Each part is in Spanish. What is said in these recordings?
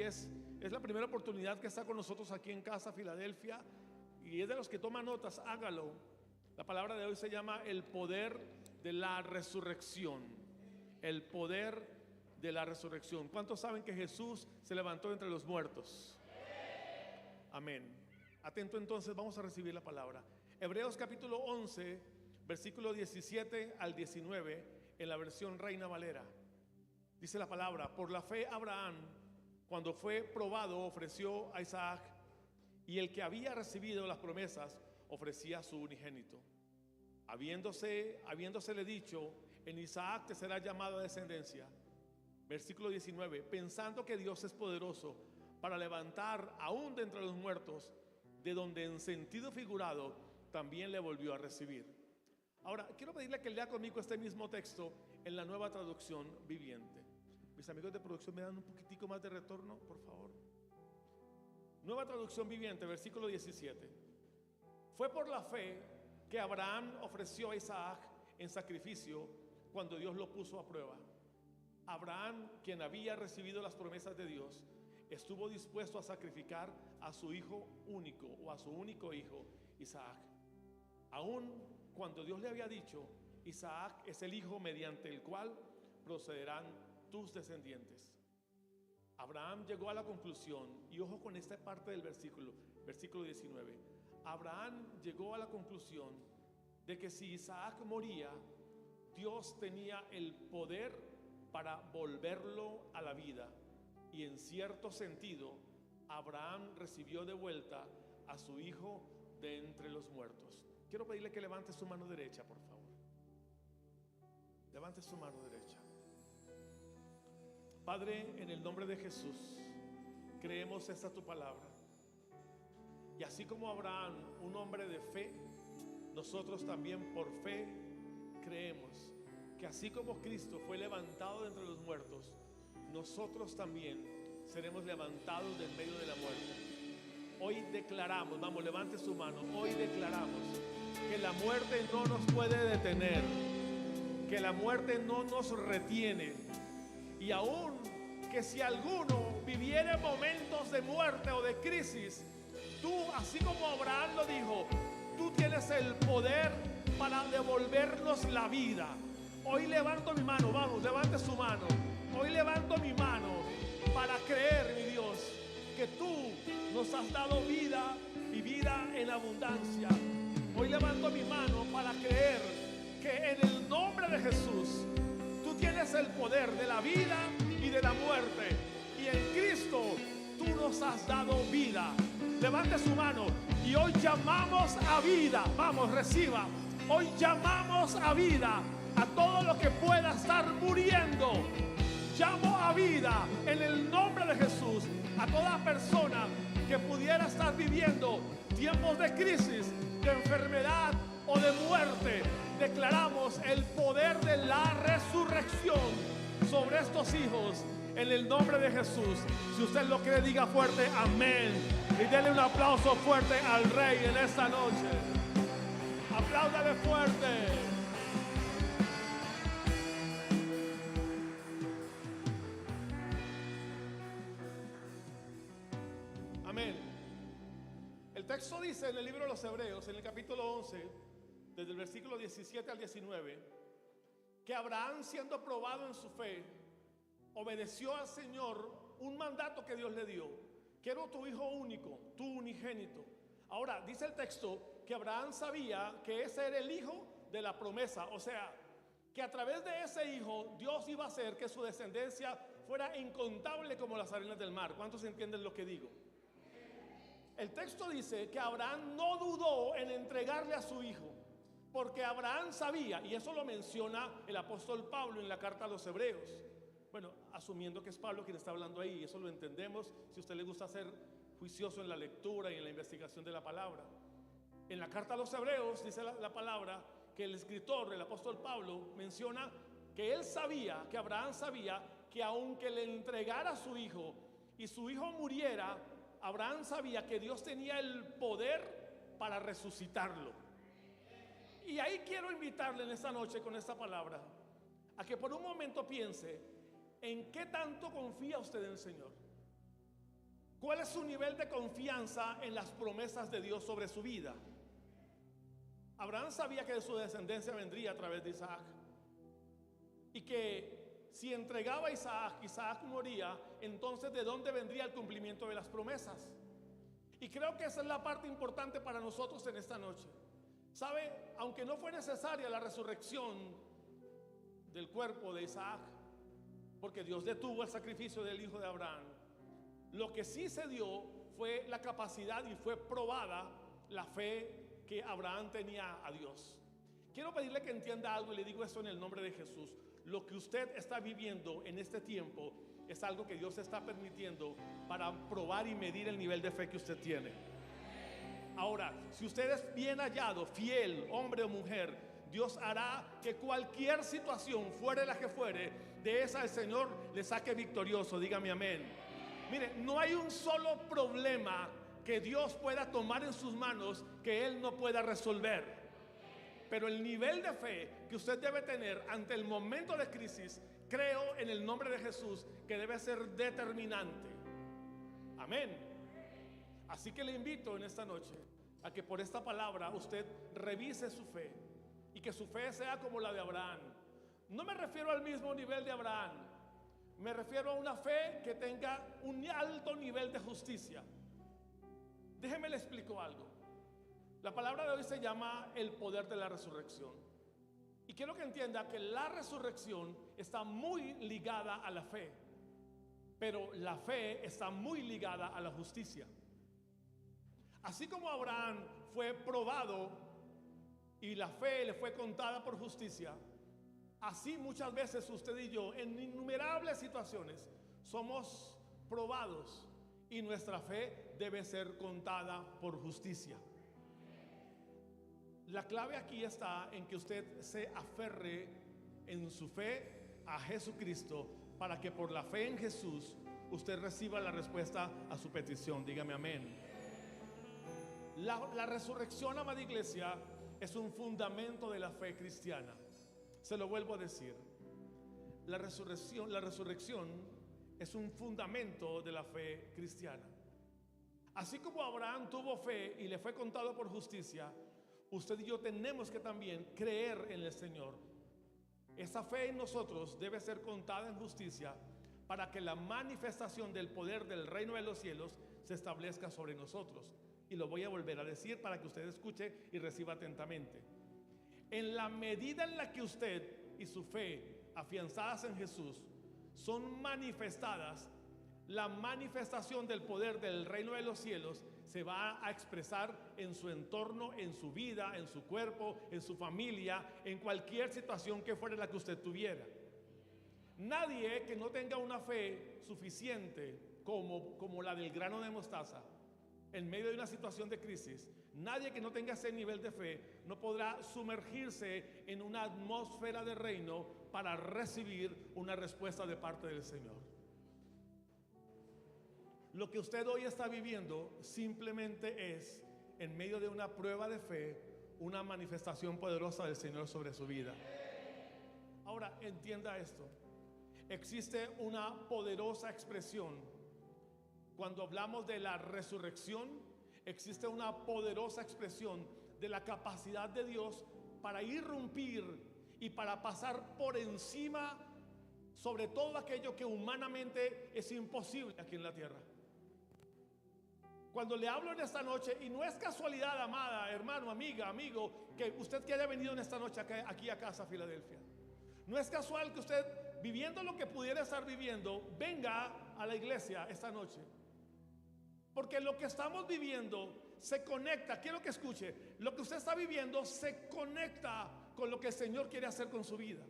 es la primera oportunidad que está con nosotros aquí en Casa Filadelfia y es de los que toman notas, hágalo. La palabra de hoy se llama el poder de la resurrección. El poder de la resurrección. ¿Cuántos saben que Jesús se levantó entre los muertos? Amén. Atento entonces, vamos a recibir la palabra. Hebreos capítulo 11, versículo 17 al 19, en la versión Reina Valera. Dice la palabra: por la fe Abraham, cuando fue probado, ofreció a Isaac, y el que había recibido las promesas ofrecía a su unigénito, habiéndosele dicho: en Isaac te será llamada descendencia. Versículo 19: pensando que Dios es poderoso para levantar aún de entre los muertos, de donde en sentido figurado también le volvió a recibir. Ahora quiero pedirle que lea conmigo este mismo texto en la Nueva Traducción Viviente. Mis amigos de producción, me dan un poquitico más de retorno, por favor. Nueva Traducción Viviente, versículo 17. Fue por la fe que Abraham ofreció a Isaac en sacrificio cuando Dios lo puso a prueba. Abraham, quien había recibido las promesas de Dios, estuvo dispuesto a sacrificar a su hijo único o a su único hijo, Isaac. Aun cuando Dios le había dicho: Isaac es el hijo mediante el cual procederán tus descendientes. Abraham llegó a la conclusión, y ojo con esta parte del versículo 19. Abraham llegó a la conclusión de que si Isaac moría, Dios tenía el poder para volverlo a la vida. Y en cierto sentido, Abraham recibió de vuelta a su hijo de entre los muertos. Quiero pedirle que levante su mano derecha, por favor. Levante su mano derecha. Padre, en el nombre de Jesús, creemos esta tu palabra. Y así como Abraham, un hombre de fe, nosotros también por fe creemos que así como Cristo fue levantado de entre los muertos, nosotros también seremos levantados del medio de la muerte. Hoy declaramos, vamos, levante su mano, hoy declaramos que la muerte no nos puede detener, que la muerte no nos retiene, y aún que si alguno viviera momentos de muerte o de crisis, tú, así como Abraham lo dijo, tú tienes el poder para devolvernos la vida. Hoy levanto mi mano, vamos, levante su mano. Hoy levanto mi mano para creer, mi Dios, que tú nos has dado vida y vida en abundancia. Hoy levanto mi mano para creer que en el nombre de Jesús tú tienes el poder de la vida y de la muerte, y en Cristo tú nos has dado vida. Levante su mano y hoy llamamos a vida. Vamos, reciba. Hoy llamamos a vida a todo lo que pueda estar muriendo. Llamo a vida en el nombre de Jesús a toda persona que pudiera estar viviendo tiempos de crisis, de enfermedad o de muerte. Declaramos el poder de la resurrección sobre estos hijos en el nombre de Jesús. Si usted lo cree, diga fuerte amén y denle un aplauso fuerte al Rey en esta noche. Apláudale fuerte. Amén. El texto dice en el libro de los Hebreos, en el capítulo 11, desde el versículo 17 al 19, que Abraham, siendo probado en su fe, obedeció al Señor un mandato que Dios le dio: quiero tu hijo único, tu unigénito. Ahora dice el texto que Abraham sabía que ese era el hijo de la promesa, o sea, que a través de ese hijo Dios iba a hacer que su descendencia fuera incontable como las arenas del mar. ¿Cuántos entienden lo que digo? El texto dice que Abraham no dudó en entregarle a su hijo, porque Abraham sabía, y eso lo menciona el apóstol Pablo en la carta a los Hebreos. Bueno, asumiendo que es Pablo quien está hablando ahí, eso lo entendemos si a usted le gusta ser juicioso en la lectura y en la investigación de la palabra. En la carta a los Hebreos dice la palabra que el escritor, el apóstol Pablo, menciona que él sabía, que Abraham sabía que aunque le entregara a su hijo y su hijo muriera, Abraham sabía que Dios tenía el poder para resucitarlo. Y ahí quiero invitarle en esta noche con esta palabra a que por un momento piense en qué tanto confía usted en el Señor. ¿Cuál es su nivel de confianza en las promesas de Dios sobre su vida? Abraham sabía que de su descendencia vendría a través de Isaac, y que si entregaba a Isaac, Isaac moría. Entonces, ¿de dónde vendría el cumplimiento de las promesas? Y creo que esa es la parte importante para nosotros en esta noche. ¿Sabe? Aunque no fue necesaria la resurrección del cuerpo de Isaac, porque Dios detuvo el sacrificio del hijo de Abraham, lo que sí se dio fue la capacidad y fue probada la fe que Abraham tenía a Dios. Quiero pedirle que entienda algo, y le digo esto en el nombre de Jesús. Lo que usted está viviendo en este tiempo es algo que Dios está permitiendo para probar y medir el nivel de fe que usted tiene. Ahora, si usted es bien hallado, fiel, hombre o mujer, Dios hará que cualquier situación, fuere la que fuere, de esa el Señor le saque victorioso. Dígame amén. Mire, no hay un solo problema que Dios pueda tomar en sus manos que Él no pueda resolver. Pero el nivel de fe que usted debe tener ante el momento de crisis, creo en el nombre de Jesús que debe ser determinante. Amén. Así que le invito en esta noche a que por esta palabra usted revise su fe, y que su fe sea como la de Abraham. No me refiero al mismo nivel de Abraham, me refiero a una fe que tenga un alto nivel de justicia. Déjeme le explico algo. La palabra de hoy se llama el poder de la resurrección. Y quiero que entienda que la resurrección está muy ligada a la fe, pero la fe está muy ligada a la justicia. Así como Abraham fue probado y la fe le fue contada por justicia, así muchas veces usted y yo en innumerables situaciones somos probados y nuestra fe debe ser contada por justicia. La clave aquí está en que usted se aferre en su fe a Jesucristo, para que por la fe en Jesús usted reciba la respuesta a su petición. Dígame amén. La resurrección, amada iglesia, es un fundamento de la fe cristiana. Se lo vuelvo a decir. La resurrección es un fundamento de la fe cristiana. Así como Abraham tuvo fe y le fue contado por justicia, usted y yo tenemos que también creer en el Señor. Esa fe en nosotros debe ser contada en justicia, para que la manifestación del poder del reino de los cielos se establezca sobre nosotros. Y lo voy a volver a decir para que usted escuche y reciba atentamente. En la medida en la que usted y su fe, afianzadas en Jesús, son manifestadas, la manifestación del poder del reino de los cielos se va a expresar en su entorno, en su vida, en su cuerpo, en su familia, en cualquier situación que fuera la que usted tuviera. Nadie que no tenga una fe suficiente como la del grano de mostaza en medio de una situación de crisis, nadie que no tenga ese nivel de fe no podrá sumergirse en una atmósfera de reino para recibir una respuesta de parte del Señor. Lo que usted hoy está viviendo simplemente es, en medio de una prueba de fe, una manifestación poderosa del Señor sobre su vida. Ahora, entienda esto. Existe una poderosa expresión. Cuando hablamos de la resurrección, existe una poderosa expresión de la capacidad de Dios para irrumpir y para pasar por encima sobre todo aquello que humanamente es imposible aquí en la tierra. Cuando le hablo en esta noche, y no es casualidad, amada, hermano, amiga, amigo, que usted que haya venido en esta noche aquí a Casa Filadelfia, no es casual que usted, viviendo lo que pudiera estar viviendo, venga a la iglesia esta noche. Porque lo que estamos viviendo se conecta, quiero que escuche, lo que usted está viviendo se conecta con lo que el Señor quiere hacer con su vida.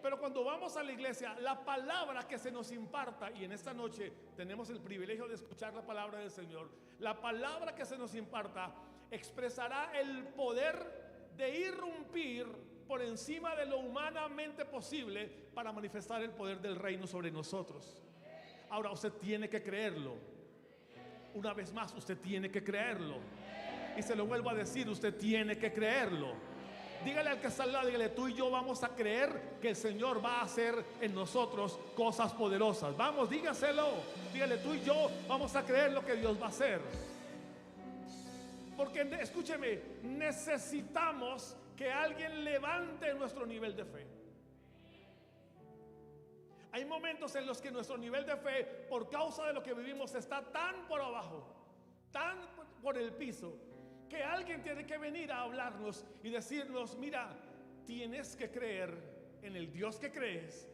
Pero cuando vamos a la iglesia, la palabra que se nos imparta, y en esta noche tenemos el privilegio de escuchar la palabra del Señor, la palabra que se nos imparta expresará el poder de irrumpir por encima de lo humanamente posible para manifestar el poder del reino sobre nosotros. Ahora usted tiene que creerlo. Una vez más, usted tiene que creerlo. Y se lo vuelvo a decir, usted tiene que creerlo. Dígale al que está al lado, dígale: tú y yo vamos a creer que el Señor va a hacer en nosotros cosas poderosas. Vamos, dígaselo. Dígale: tú y yo vamos a creer lo que Dios va a hacer. Porque escúcheme, necesitamos que alguien levante nuestro nivel de fe. Hay momentos en los que nuestro nivel de fe, por causa de lo que vivimos, está tan por abajo, tan por el piso, que alguien tiene que venir a hablarnos y decirnos: mira, tienes que creer en el Dios que crees,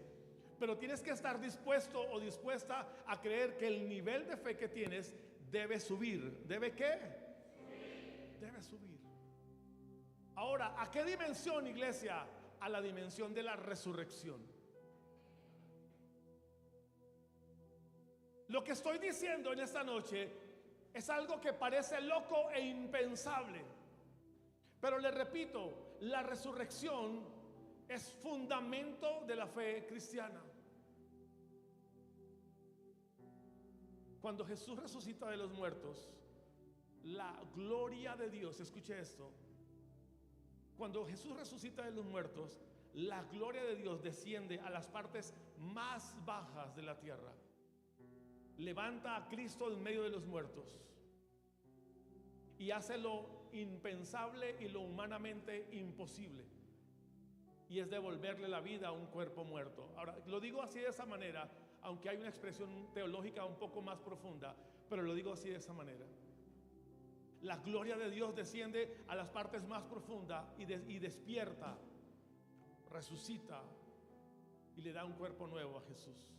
pero tienes que estar dispuesto o dispuesta a creer que el nivel de fe que tienes debe subir. ¿Debe qué? Debe subir. Ahora, ¿a qué dimensión, iglesia? A la dimensión de la resurrección. Lo que estoy diciendo en esta noche es algo que parece loco e impensable, pero le repito, la resurrección es fundamento de la fe cristiana. Cuando Jesús resucita de los muertos, la gloria de Dios, escuche esto, cuando Jesús resucita de los muertos, la gloria de Dios desciende a las partes más bajas de la tierra. Levanta a Cristo en medio de los muertos y hace lo impensable y lo humanamente imposible, y es devolverle la vida a un cuerpo muerto. Ahora, lo digo así de esa manera, aunque hay una expresión teológica un poco más profunda, pero lo digo así de esa manera. La gloria de Dios desciende a las partes más profundas y despierta, resucita y le da un cuerpo nuevo a Jesús.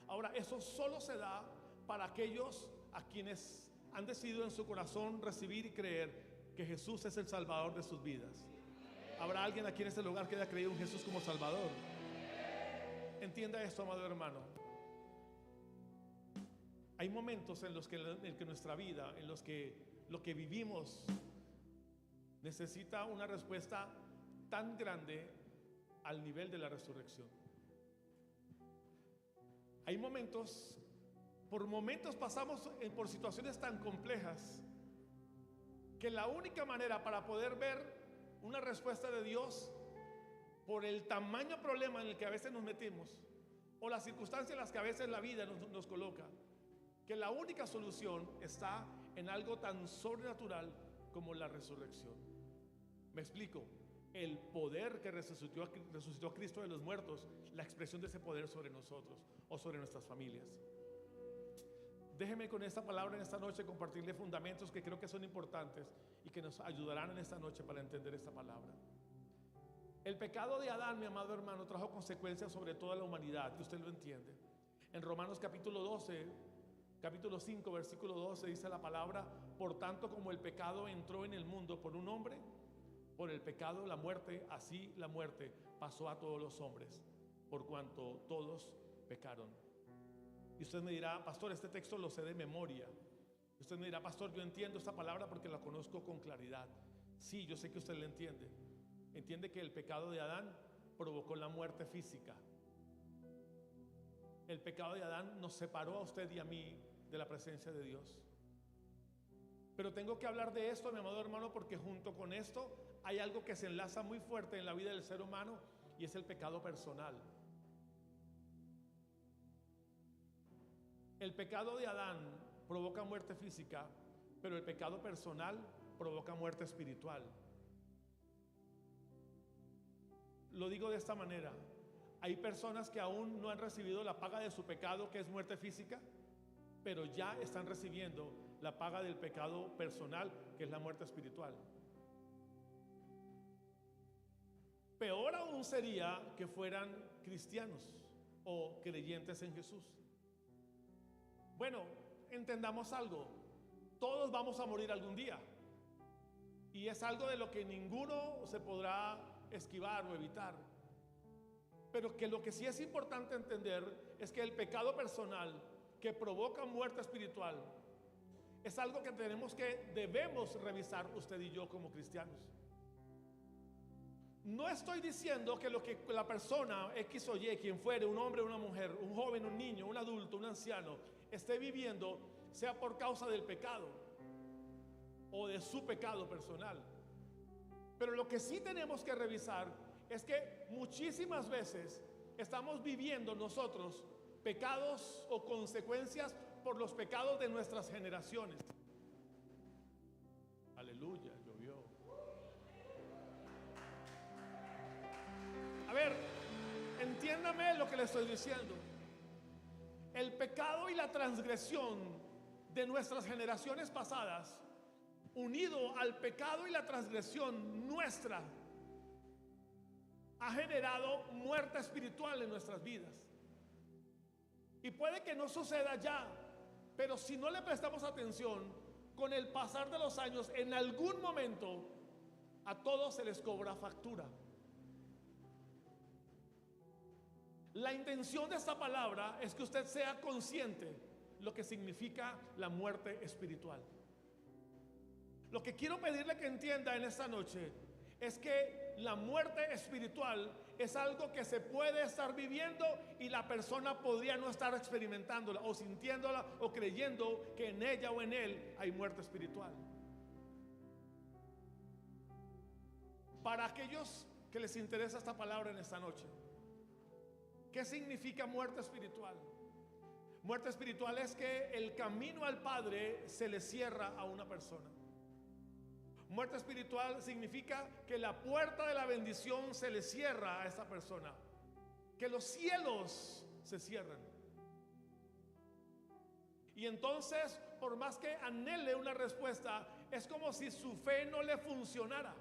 Ahora, eso solo se da para aquellos a quienes han decidido en su corazón recibir y creer que Jesús es el Salvador de sus vidas. ¿Habrá alguien aquí en este lugar que haya creído en Jesús como Salvador? Entienda esto, amado hermano. Hay momentos en los que nuestra vida, en los que lo que vivimos necesita una respuesta tan grande al nivel de la resurrección. Hay momentos, por momentos pasamos por situaciones tan complejas que la única manera para poder ver una respuesta de Dios, por el tamaño problema en el que a veces nos metimos o las circunstancias en las que a veces la vida nos coloca, que la única solución está en algo tan sobrenatural como la resurrección. Me explico. El poder que resucitó a Cristo de los muertos, la expresión de ese poder sobre nosotros o sobre nuestras familias. Déjeme con esta palabra en esta noche compartirle fundamentos que creo que son importantes y que nos ayudarán en esta noche para entender esta palabra. El pecado de Adán, mi amado hermano, trajo consecuencias sobre toda la humanidad, y usted lo entiende. En Romanos capítulo 5, versículo 12 dice la palabra: por tanto, como el pecado entró en el mundo por un hombre, por el pecado la muerte, así la muerte pasó a todos los hombres, por cuanto todos pecaron. Y usted me dirá: pastor, este texto lo sé de memoria. Usted me dirá: pastor, yo entiendo esta palabra porque la conozco con claridad. Sí, yo sé que usted la entiende. Entiende que el pecado de Adán provocó la muerte física. El pecado de Adán nos separó a usted y a mí de la presencia de Dios. Pero tengo que hablar de esto, mi amado hermano, porque junto con esto hay algo que se enlaza muy fuerte en la vida del ser humano, y es el pecado personal. El pecado de Adán provoca muerte física, pero el pecado personal provoca muerte espiritual. Lo digo de esta manera: hay personas que aún no han recibido la paga de su pecado, que es muerte física, pero ya están recibiendo la paga del pecado personal, que es la muerte espiritual. Peor aún sería que fueran cristianos o creyentes en Jesús. Bueno, entendamos algo: todos vamos a morir algún día, y es algo de lo que ninguno se podrá esquivar o evitar. Pero que lo que sí es importante entender es que el pecado personal que provoca muerte espiritual es algo que debemos revisar usted y yo como cristianos. No estoy diciendo que lo que la persona X o Y, quien fuere, un hombre o una mujer, un joven, un niño, un adulto, un anciano, esté viviendo sea por causa del pecado o de su pecado personal. Pero lo que sí tenemos que revisar es que muchísimas veces estamos viviendo nosotros pecados o consecuencias por los pecados de nuestras generaciones. Aleluya, llovió. A ver, entiéndame lo que le estoy diciendo. El pecado y la transgresión de nuestras generaciones pasadas, unido al pecado y la transgresión nuestra, ha generado muerte espiritual en nuestras vidas. Y puede que no suceda ya, pero si no le prestamos atención, con el pasar de los años, en algún momento a todos se les cobra factura. La intención de esta palabra es que usted sea consciente lo que significa la muerte espiritual. Lo que quiero pedirle que entienda en esta noche es que la muerte espiritual es algo que se puede estar viviendo y la persona podría no estar experimentándola o sintiéndola o creyendo que en ella o en él hay muerte espiritual. Para aquellos que les interesa esta palabra en esta noche, ¿qué significa muerte espiritual? Muerte espiritual es que el camino al Padre se le cierra a una persona. Muerte espiritual significa que la puerta de la bendición se le cierra a esa persona, que los cielos se cierran. Y entonces, por más que anhele una respuesta, es como si su fe no le funcionara.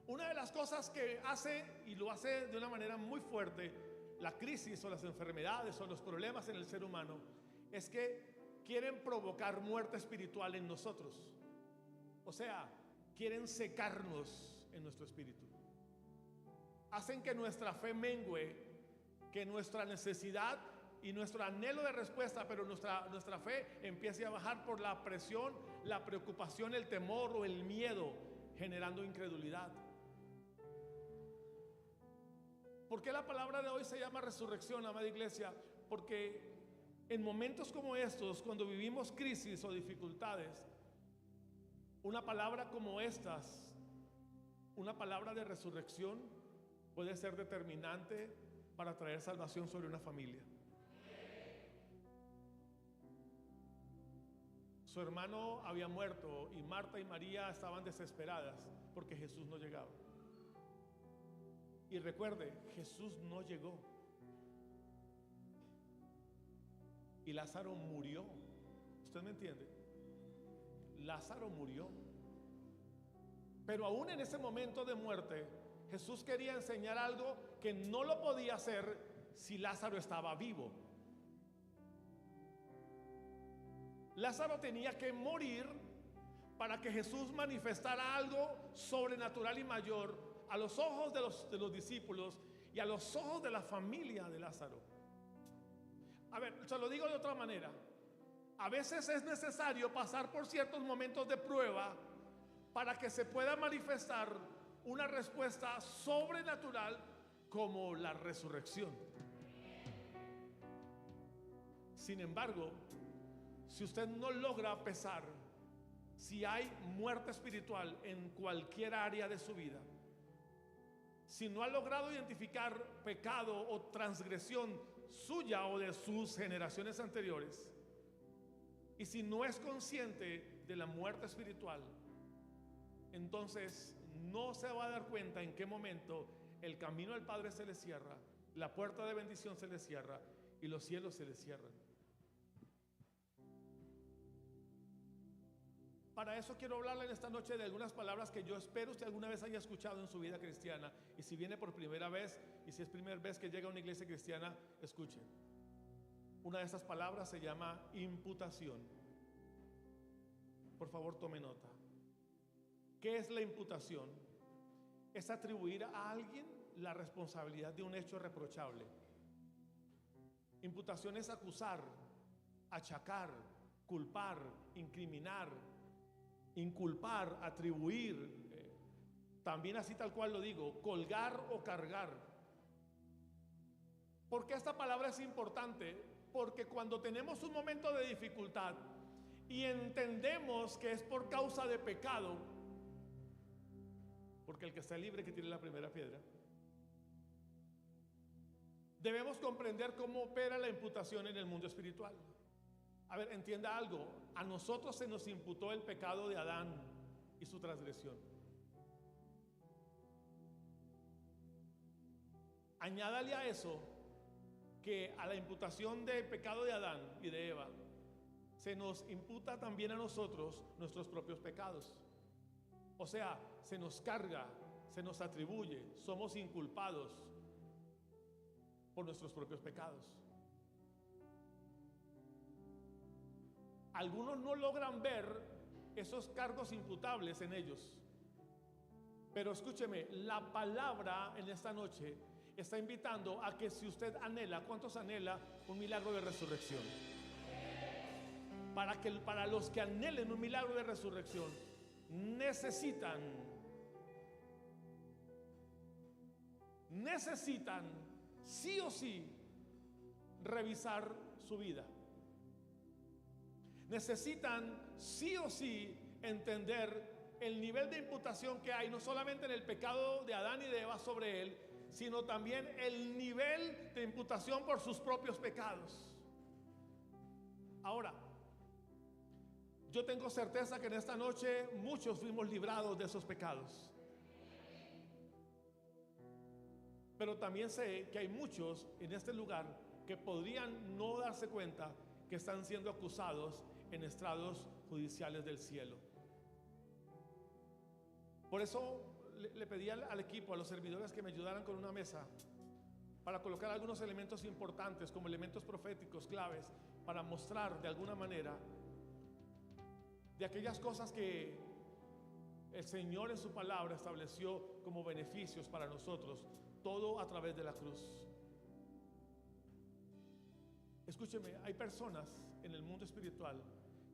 Una de las cosas que hace, y lo hace de una manera muy fuerte, la crisis o las enfermedades o los problemas en el ser humano, es que quieren provocar muerte espiritual en nosotros. O sea, quieren secarnos en nuestro espíritu. Hacen que nuestra fe mengue, que nuestra necesidad y nuestro anhelo de respuesta, pero nuestra fe empiece a bajar por la presión, la preocupación, el temor o el miedo, generando incredulidad. ¿Por qué la palabra de hoy se llama resurrección, amada iglesia? Porque en momentos como estos, cuando vivimos crisis o dificultades, una palabra como estas, una palabra de resurrección, puede ser determinante para traer salvación sobre una familia. Su hermano había muerto y Marta y María estaban desesperadas porque Jesús no llegaba. Y recuerde, Jesús no llegó. Y Lázaro murió. ¿Usted me entiende? Lázaro murió. Pero aún en ese momento de muerte, Jesús quería enseñar algo que no lo podía hacer si Lázaro estaba vivo. Lázaro tenía que morir para que Jesús manifestara algo sobrenatural y mayor a los ojos de los discípulos y a los ojos de la familia de Lázaro. A ver, se lo digo de otra manera. A veces es necesario pasar por ciertos momentos de prueba para que se pueda manifestar una respuesta sobrenatural como la resurrección. Sin embargo, si usted no logra pesar si hay muerte espiritual en cualquier área de su vida, si no ha logrado identificar pecado o transgresión suya o de sus generaciones anteriores, y si no es consciente de la muerte espiritual, entonces no se va a dar cuenta en qué momento el camino al Padre se le cierra, la puerta de bendición se le cierra y los cielos se le cierran. Para eso quiero hablarle en esta noche de algunas palabras que yo espero usted alguna vez haya escuchado en su vida cristiana. Y si viene por primera vez, y si es primera vez que llega a una iglesia cristiana, escuche. Una de estas palabras se llama imputación. Por favor, tome nota. ¿Qué es la imputación? Es atribuir a alguien la responsabilidad de un hecho reprochable. Imputación es acusar, achacar, culpar, incriminar, inculpar, atribuir, también así tal cual lo digo, colgar o cargar. ¿Por qué esta palabra es importante? Porque cuando tenemos un momento de dificultad, y entendemos que es por causa de pecado, porque el que está libre que tire la primera piedra, debemos comprender cómo opera la imputación en el mundo espiritual. A ver, entienda algo. A nosotros se nos imputó el pecado de Adán y su transgresión. Añádale a eso que a la imputación del pecado de Adán y de Eva se nos imputa también a nosotros nuestros propios pecados. O sea, se nos carga, se nos atribuye, somos inculpados por nuestros propios pecados. Algunos no logran ver esos cargos imputables en ellos. Pero escúcheme, la palabra en esta noche está invitando a que si usted anhela, ¿cuántos anhela un milagro de resurrección? Para los que anhelen un milagro de resurrección, necesitan sí o sí revisar su vida. Necesitan sí o sí entender el nivel de imputación que hay, no solamente en el pecado de Adán y de Eva sobre él, sino también el nivel de imputación por sus propios pecados. Ahora, yo tengo certeza que en esta noche muchos fuimos librados de esos pecados. Pero también sé que hay muchos en este lugar que podrían no darse cuenta que están siendo acusados en estrados judiciales del cielo. Por eso le pedí al equipo, a los servidores, que me ayudaran con una mesa para colocar algunos elementos importantes como elementos proféticos claves para mostrar de alguna manera de aquellas cosas que el Señor en su palabra estableció como beneficios para nosotros, todo a través de la cruz. Escúcheme, hay personas en el mundo espiritual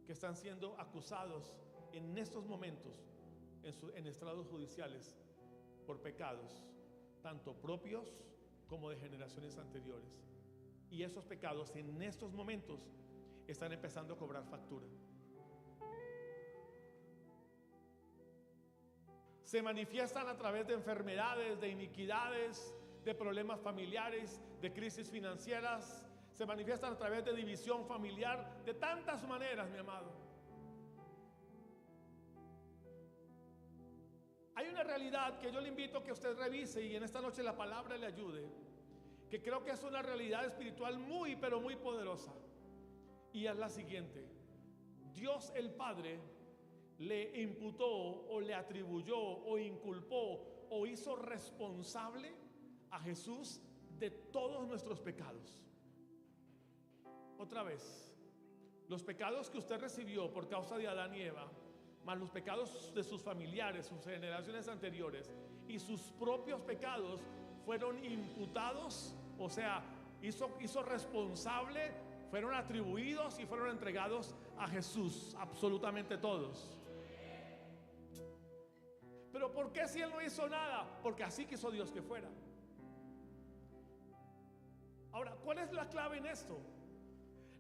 que están siendo acusados en estos momentos en estrados judiciales por pecados, tanto propios como de generaciones anteriores. Y esos pecados en estos momentos están empezando a cobrar factura. Se manifiestan a través de enfermedades, de iniquidades, de problemas familiares, de crisis financieras. Se manifiestan a través de división familiar, de tantas maneras, mi amado. Hay una realidad que yo le invito a que usted revise y en esta noche la palabra le ayude, que creo que es una realidad espiritual muy, pero muy poderosa. Y es la siguiente: Dios el Padre le imputó o le atribuyó o inculpó o hizo responsable a Jesús de todos nuestros pecados. Otra vez, los pecados que usted recibió por causa de Adán y Eva, más los pecados de sus familiares, sus generaciones anteriores y sus propios pecados fueron imputados, o sea, hizo responsable, fueron atribuidos y fueron entregados a Jesús, absolutamente todos. Pero ¿por qué si Él no hizo nada? Porque así quiso Dios que fuera. Ahora, ¿cuál es la clave en esto?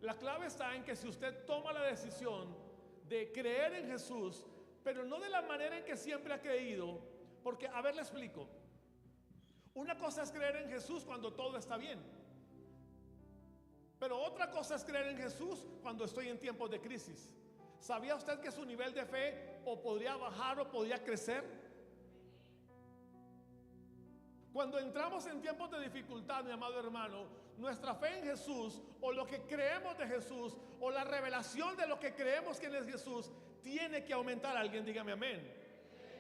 La clave está en que si usted toma la decisión de creer en Jesús, pero no de la manera en que siempre ha creído, porque, a ver, le explico. Una cosa es creer en Jesús cuando todo está bien, pero otra cosa es creer en Jesús cuando estoy en tiempos de crisis. ¿Sabía usted que su nivel de fe o podría bajar o podría crecer? Cuando entramos en tiempos de dificultad, mi amado hermano, nuestra fe en Jesús o lo que creemos de Jesús o la revelación de lo que creemos que es Jesús tiene que aumentar. Alguien dígame amén.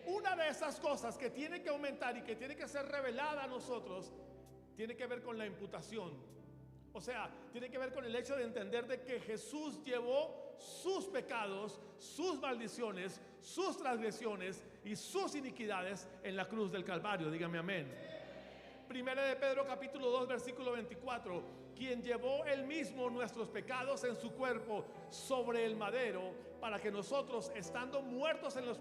Una de esas cosas que tiene que aumentar y que tiene que ser revelada a nosotros tiene que ver con la imputación. O sea, tiene que ver con el hecho de entender de que Jesús llevó sus pecados, sus maldiciones, sus transgresiones y sus iniquidades en la cruz del Calvario. Dígame amén. Primera de Pedro capítulo 2 versículo 24: quien llevó él mismo nuestros pecados en su cuerpo sobre el madero, para que nosotros, estando muertos en los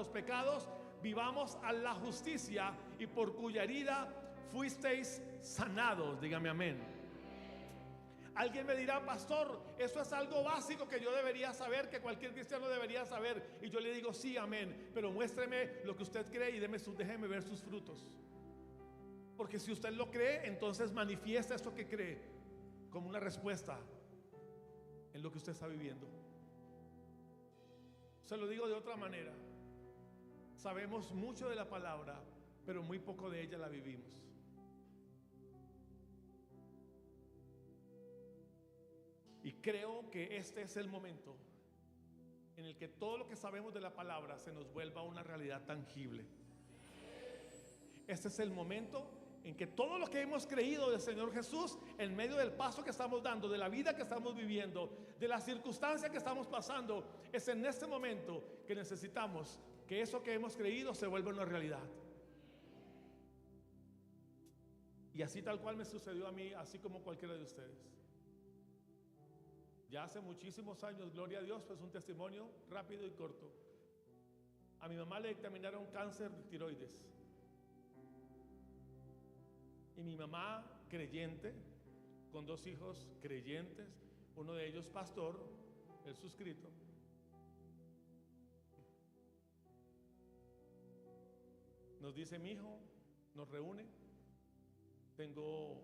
pecados, vivamos a la justicia, y por cuya herida fuisteis sanados. Dígame amén. Alguien me dirá: pastor, eso es algo básico que yo debería saber, que cualquier cristiano debería saber. Y yo le digo: sí, amén, pero muéstreme lo que usted cree y déjeme ver sus frutos. Porque si usted lo cree, entonces manifiesta esto que cree como una respuesta en lo que usted está viviendo. Se lo digo de otra manera: sabemos mucho de la palabra, pero muy poco de ella la vivimos. Y creo que este es el momento en el que todo lo que sabemos de la palabra se nos vuelva una realidad tangible. Este es el momento en que todo lo que hemos creído del Señor Jesús, en medio del paso que estamos dando, de la vida que estamos viviendo, de las circunstancias que estamos pasando, es en este momento que necesitamos que eso que hemos creído se vuelva una realidad. Y así tal cual me sucedió a mí, así como cualquiera de ustedes. Ya hace muchísimos años, gloria a Dios, pues un testimonio rápido y corto. A mi mamá le dictaminaron cáncer de tiroides. Y mi mamá, creyente, con 2 hijos creyentes, uno de ellos pastor, el suscrito, nos dice: mi hijo, nos reúne, tengo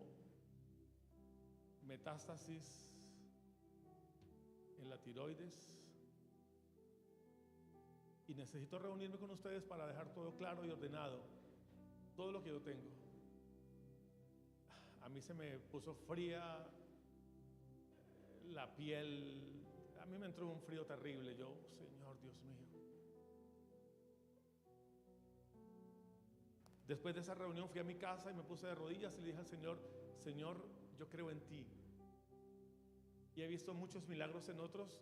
metástasis en la tiroides y necesito reunirme con ustedes para dejar todo claro y ordenado, todo lo que yo tengo. A mí se me puso fría la piel, a mí me entró un frío terrible. Yo: Señor Dios mío. Después de esa reunión fui a mi casa y me puse de rodillas y le dije al Señor: Señor, yo creo en ti. Y he visto muchos milagros en otros,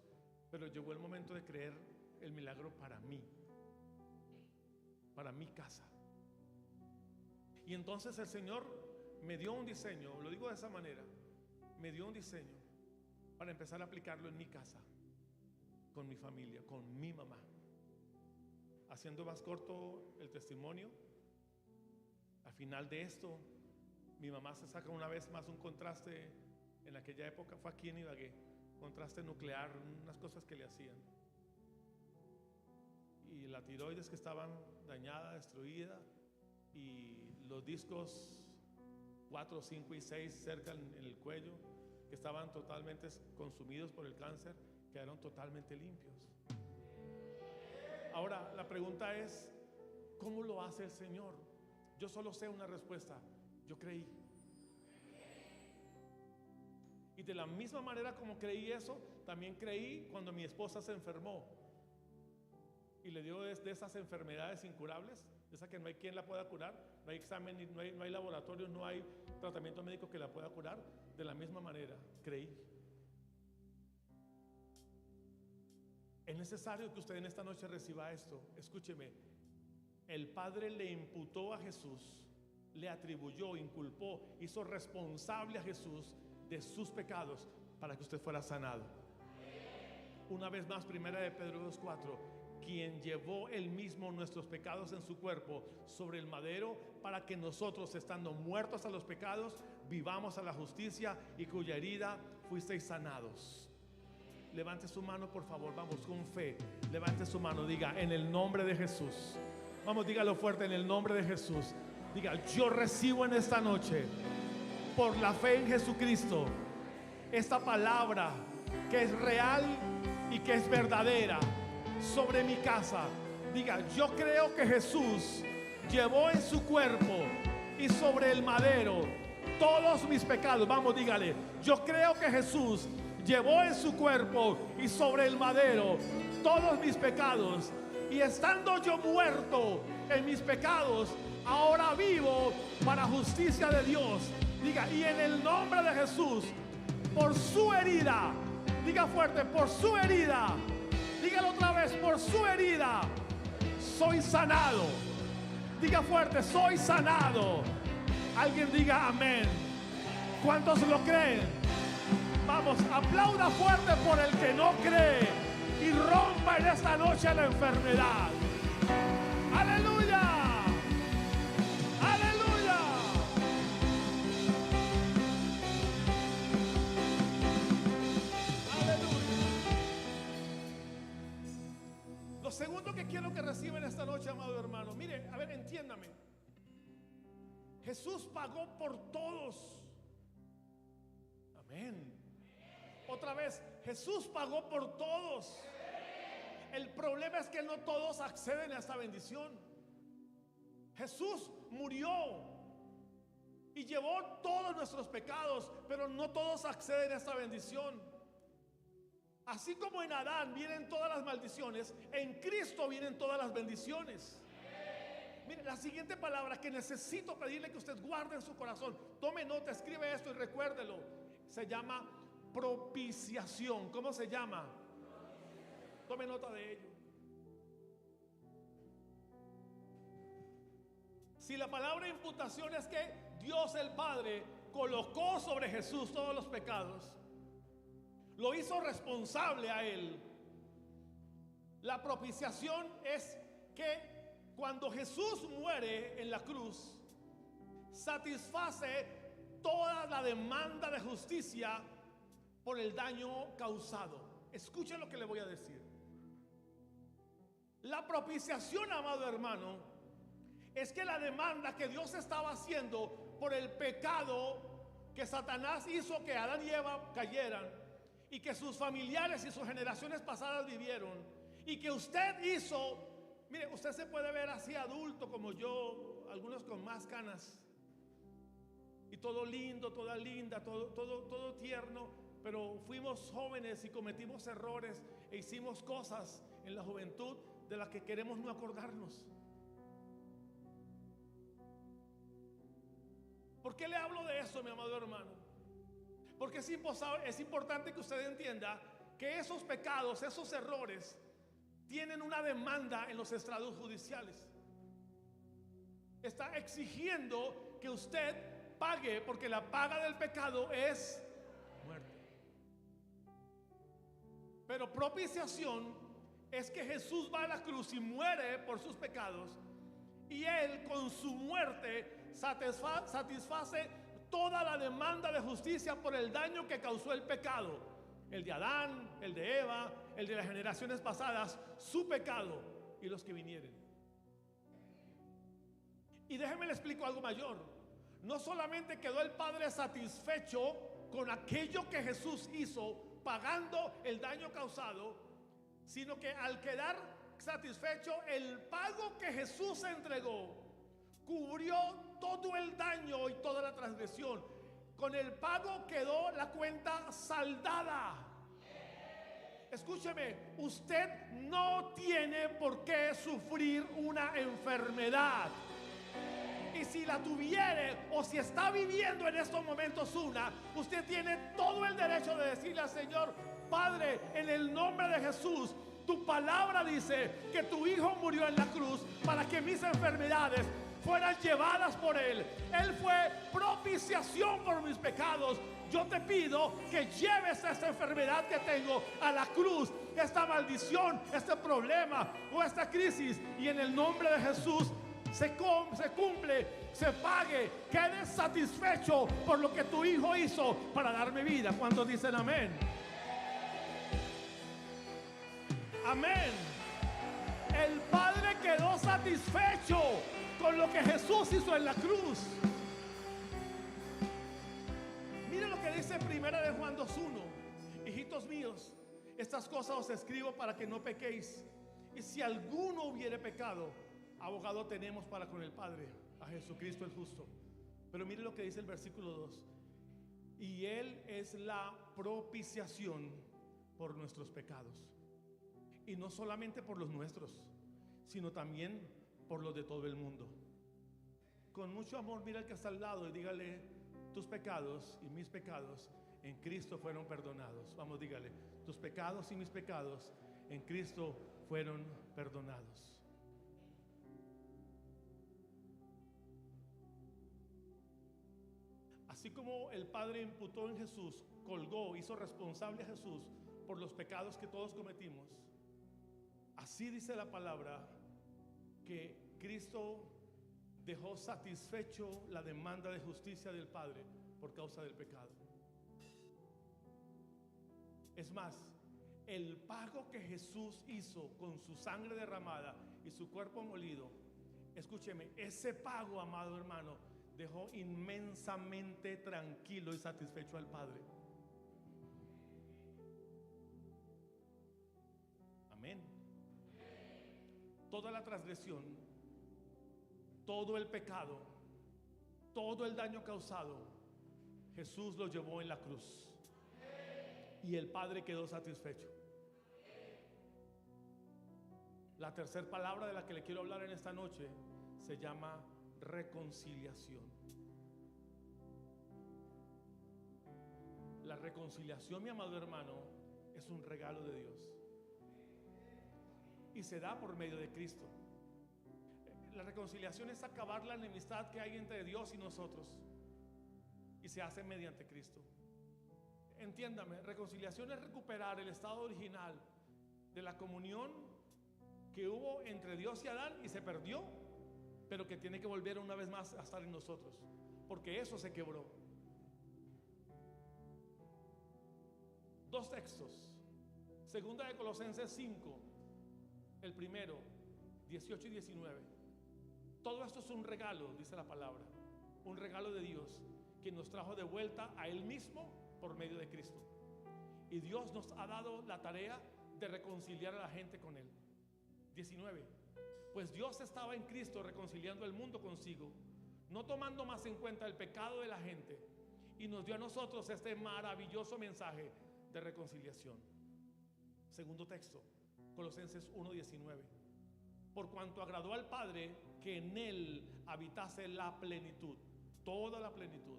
pero llegó el momento de creer el milagro para mí, para mi casa. Y entonces el Señor me dio un diseño, lo digo de esa manera, me dio un diseño para empezar a aplicarlo en mi casa, con mi familia, con mi mamá. Haciendo más corto el testimonio, al final de esto, mi mamá se saca una vez más un contraste. En aquella época fue aquí en Ibagué, contraste nuclear, unas cosas que le hacían. Y la tiroides que estaban dañada, destruida, y los discos 4, 5 y 6 cerca en el cuello, que estaban totalmente consumidos por el cáncer, quedaron totalmente limpios. Ahora la pregunta es: ¿cómo lo hace el Señor? Yo solo sé una respuesta: yo creí. Y de la misma manera como creí eso, también creí cuando mi esposa se enfermó y le dio de esas enfermedades incurables, de esa que no hay quien la pueda curar, no hay examen, no hay laboratorio, no hay tratamiento médico que la pueda curar. De la misma manera creí. Es necesario que usted en esta noche reciba esto. Escúcheme: el Padre le imputó a Jesús, le atribuyó, inculpó, hizo responsable a Jesús de sus pecados para que usted fuera sanado. Una vez más, 1 de Pedro 2:4: quien llevó él mismo nuestros pecados en su cuerpo sobre el madero, para que nosotros, estando muertos a los pecados, vivamos a la justicia, y cuya herida fuisteis sanados. Levante su mano, por favor, vamos, con fe. Levante su mano, diga: en el nombre de Jesús. Vamos, dígalo fuerte: en el nombre de Jesús. Diga: yo recibo en esta noche, por la fe en Jesucristo, esta palabra que es real y que es verdadera sobre mi casa. Diga: yo creo que Jesús llevó en su cuerpo y sobre el madero todos mis pecados. Vamos, dígale: yo creo que Jesús llevó en su cuerpo y sobre el madero todos mis pecados, y estando yo muerto en mis pecados, ahora vivo para justicia de Dios. Diga: y en el nombre de Jesús, por su herida, diga fuerte: por su herida, dígalo otra vez: por su herida soy sanado. Diga fuerte: soy sanado. Alguien diga amén. ¿Cuántos lo creen? Vamos, aplauda fuerte por el que no cree y rompa en esta noche la enfermedad. ¡Aleluya! segundo que quiero que reciban esta noche, amado hermano, mire, a ver, entiéndame. Jesús pagó por todos. Amén. Otra vez, Jesús pagó por todos. El problema es que no todos acceden a esta bendición. Jesús murió y llevó todos nuestros pecados, pero no todos acceden a esta bendición. Así como en Adán vienen todas las maldiciones, en Cristo vienen todas las bendiciones. Mire, la siguiente palabra que necesito pedirle que usted guarde en su corazón, tome nota, escribe esto y recuérdelo. Se llama propiciación. ¿Cómo se llama? Tome nota de ello. Si la palabra imputación es que Dios el Padre colocó sobre Jesús todos los pecados, lo hizo responsable a él. La propiciación es que cuando Jesús muere en la cruz, satisface toda la demanda de justicia por el daño causado. Escuchen lo que le voy a decir. La propiciación, amado hermano, es que la demanda que Dios estaba haciendo por el pecado que Satanás hizo que Adán y Eva cayeran, y que sus familiares y sus generaciones pasadas vivieron, y que usted hizo. Mire, usted se puede ver así adulto como yo, algunos con más canas, y todo lindo, toda linda, todo tierno, pero fuimos jóvenes y cometimos errores e hicimos cosas en la juventud de las que queremos no acordarnos. ¿Por qué le hablo de eso, mi amado hermano? Porque es importante que usted entienda que esos pecados, esos errores, tienen una demanda en los estrados judiciales. Está exigiendo que usted pague, porque la paga del pecado es muerte. Pero propiciación es que Jesús va a la cruz y muere por sus pecados, y Él con su muerte satisface toda la demanda de justicia por el daño que causó el pecado. El de Adán, el de Eva, el de las generaciones pasadas, su pecado y los que vinieren. Y déjeme le explico algo mayor. No solamente quedó el Padre satisfecho con aquello que Jesús hizo, pagando el daño causado, sino que al quedar satisfecho, el pago que Jesús entregó cubrió todo el daño y toda la transgresión. Con el pago quedó la cuenta saldada. Escúcheme, usted no tiene por qué sufrir una enfermedad. Y si la tuviere, o si está viviendo en estos momentos una, usted tiene todo el derecho de decirle al Señor: Padre, en el nombre de Jesús, tu palabra dice que tu Hijo murió en la cruz para que mis enfermedades fueran llevadas por Él. Él fue propiciación por mis pecados. Yo te pido que lleves esta enfermedad que tengo a la cruz, esta maldición, este problema o esta crisis, y en el nombre de Jesús se cumple, se pague, quedes satisfecho por lo que tu Hijo hizo para darme vida. ¿Cuántos dicen amén? Amén. El Padre quedó satisfecho con lo que Jesús hizo en la cruz. Mire lo que dice Primera de Juan 2:1. Hijitos míos, estas cosas os escribo para que no pequéis. Y si alguno hubiere pecado, abogado tenemos para con el Padre, a Jesucristo el justo. Pero mire lo que dice el versículo 2. Y Él es la propiciación por nuestros pecados. Y no solamente por los nuestros, sino también por los de todo el mundo. Con mucho amor, mira al que está al lado y dígale: tus pecados y mis pecados en Cristo fueron perdonados. Vamos, dígale: tus pecados y mis pecados en Cristo fueron perdonados. Así como el Padre imputó en Jesús, colgó, hizo responsable a Jesús por los pecados que todos cometimos, así dice la palabra que Cristo dejó satisfecho la demanda de justicia del Padre por causa del pecado. Es más, el pago que Jesús hizo con su sangre derramada y su cuerpo molido, escúcheme, ese pago, amado hermano, dejó inmensamente tranquilo y satisfecho al Padre. Amén. Toda la transgresión, todo el pecado, todo el daño causado, Jesús lo llevó en la cruz. Y el Padre quedó satisfecho. La tercera palabra de la que le quiero hablar en esta noche se llama reconciliación. La reconciliación, mi amado hermano, es un regalo de Dios y se da por medio de Cristo. La reconciliación es acabar la enemistad que hay entre Dios y nosotros, y se hace mediante Cristo. Entiéndame, reconciliación es recuperar el estado original de la comunión que hubo entre Dios y Adán y se perdió, pero que tiene que volver una vez más a estar en nosotros, porque eso se quebró. Dos textos. Segunda de Colosenses 5, el primero, 18 y 19. Todo esto es un regalo, dice la palabra, un regalo de Dios que nos trajo de vuelta a Él mismo por medio de Cristo. Y Dios nos ha dado la tarea de reconciliar a la gente con Él. 19. Pues Dios estaba en Cristo reconciliando el mundo consigo, no tomando más en cuenta el pecado de la gente, y nos dio a nosotros este maravilloso mensaje de reconciliación. Segundo texto, Colosenses 1:19. Por cuanto agradó al Padre que en Él habitase la plenitud, toda la plenitud,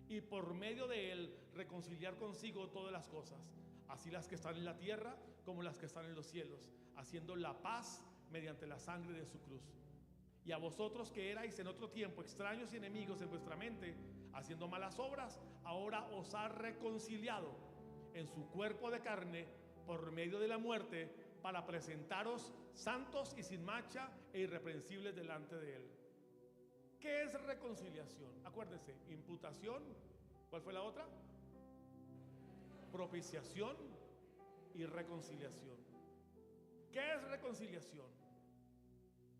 y por medio de Él reconciliar consigo todas las cosas, así las que están en la tierra como las que están en los cielos, haciendo la paz mediante la sangre de su cruz. Y a vosotros que erais en otro tiempo extraños y enemigos en vuestra mente, haciendo malas obras, ahora os ha reconciliado en su cuerpo de carne por medio de la muerte, para presentaros santos y sin mancha e irreprensibles delante de Él. ¿Qué es reconciliación? Acuérdense, imputación. ¿Cuál fue la otra? Propiciación y reconciliación. ¿Qué es reconciliación?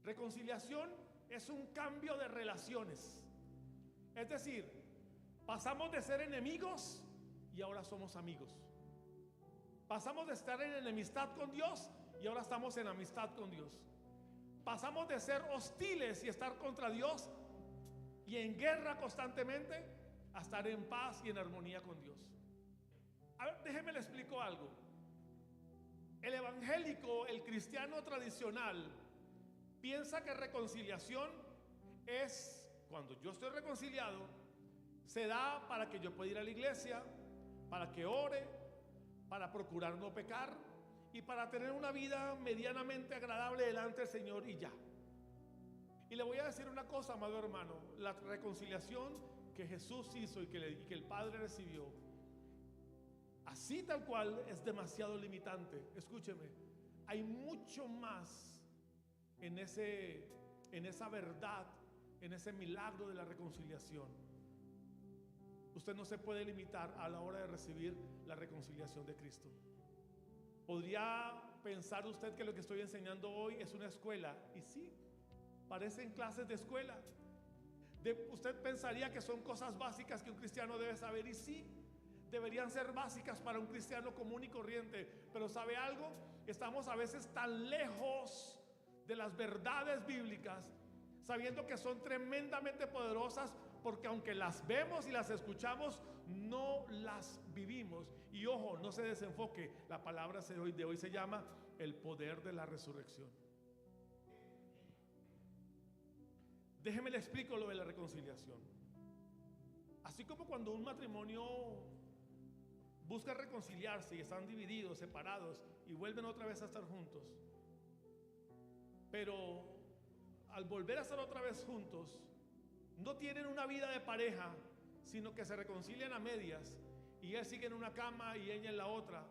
Reconciliación es un cambio de relaciones. Es decir, pasamos de ser enemigos y ahora somos amigos. Pasamos de estar en enemistad con Dios y ahora estamos en amistad con Dios. Pasamos de ser hostiles y estar contra Dios y en guerra constantemente a estar en paz y en armonía con Dios. A ver, déjeme le explico algo. El evangélico, el cristiano tradicional, piensa que reconciliación es cuando yo estoy reconciliado, se da para que yo pueda ir a la iglesia, para que ore, para procurar no pecar y para tener una vida medianamente agradable delante del Señor y ya. Y le voy a decir una cosa, amado hermano, la reconciliación que Jesús hizo y que el Padre recibió, así tal cual, es demasiado limitante. Escúcheme, hay mucho más en esa verdad, en ese milagro de la reconciliación. Usted no se puede limitar a la hora de recibir la reconciliación de Cristo. Podría pensar usted que lo que estoy enseñando hoy es una escuela, y sí, parecen clases de escuela. Usted pensaría que son cosas básicas que un cristiano debe saber, y sí, deberían ser básicas para un cristiano común y corriente. Pero ¿sabe algo? Estamos a veces tan lejos de las verdades bíblicas, sabiendo que son tremendamente poderosas, porque aunque las vemos y las escuchamos, no las vivimos. Y ojo, no se desenfoque, la palabra de hoy se llama el poder de la resurrección. Déjeme le explico lo de la reconciliación. Así como cuando un matrimonio busca reconciliarse y están divididos, separados, y vuelven otra vez a estar juntos, pero al volver a estar otra vez juntos, no tienen una vida de pareja, sino que se reconcilian a medias, y él sigue en una cama y ella en la otra,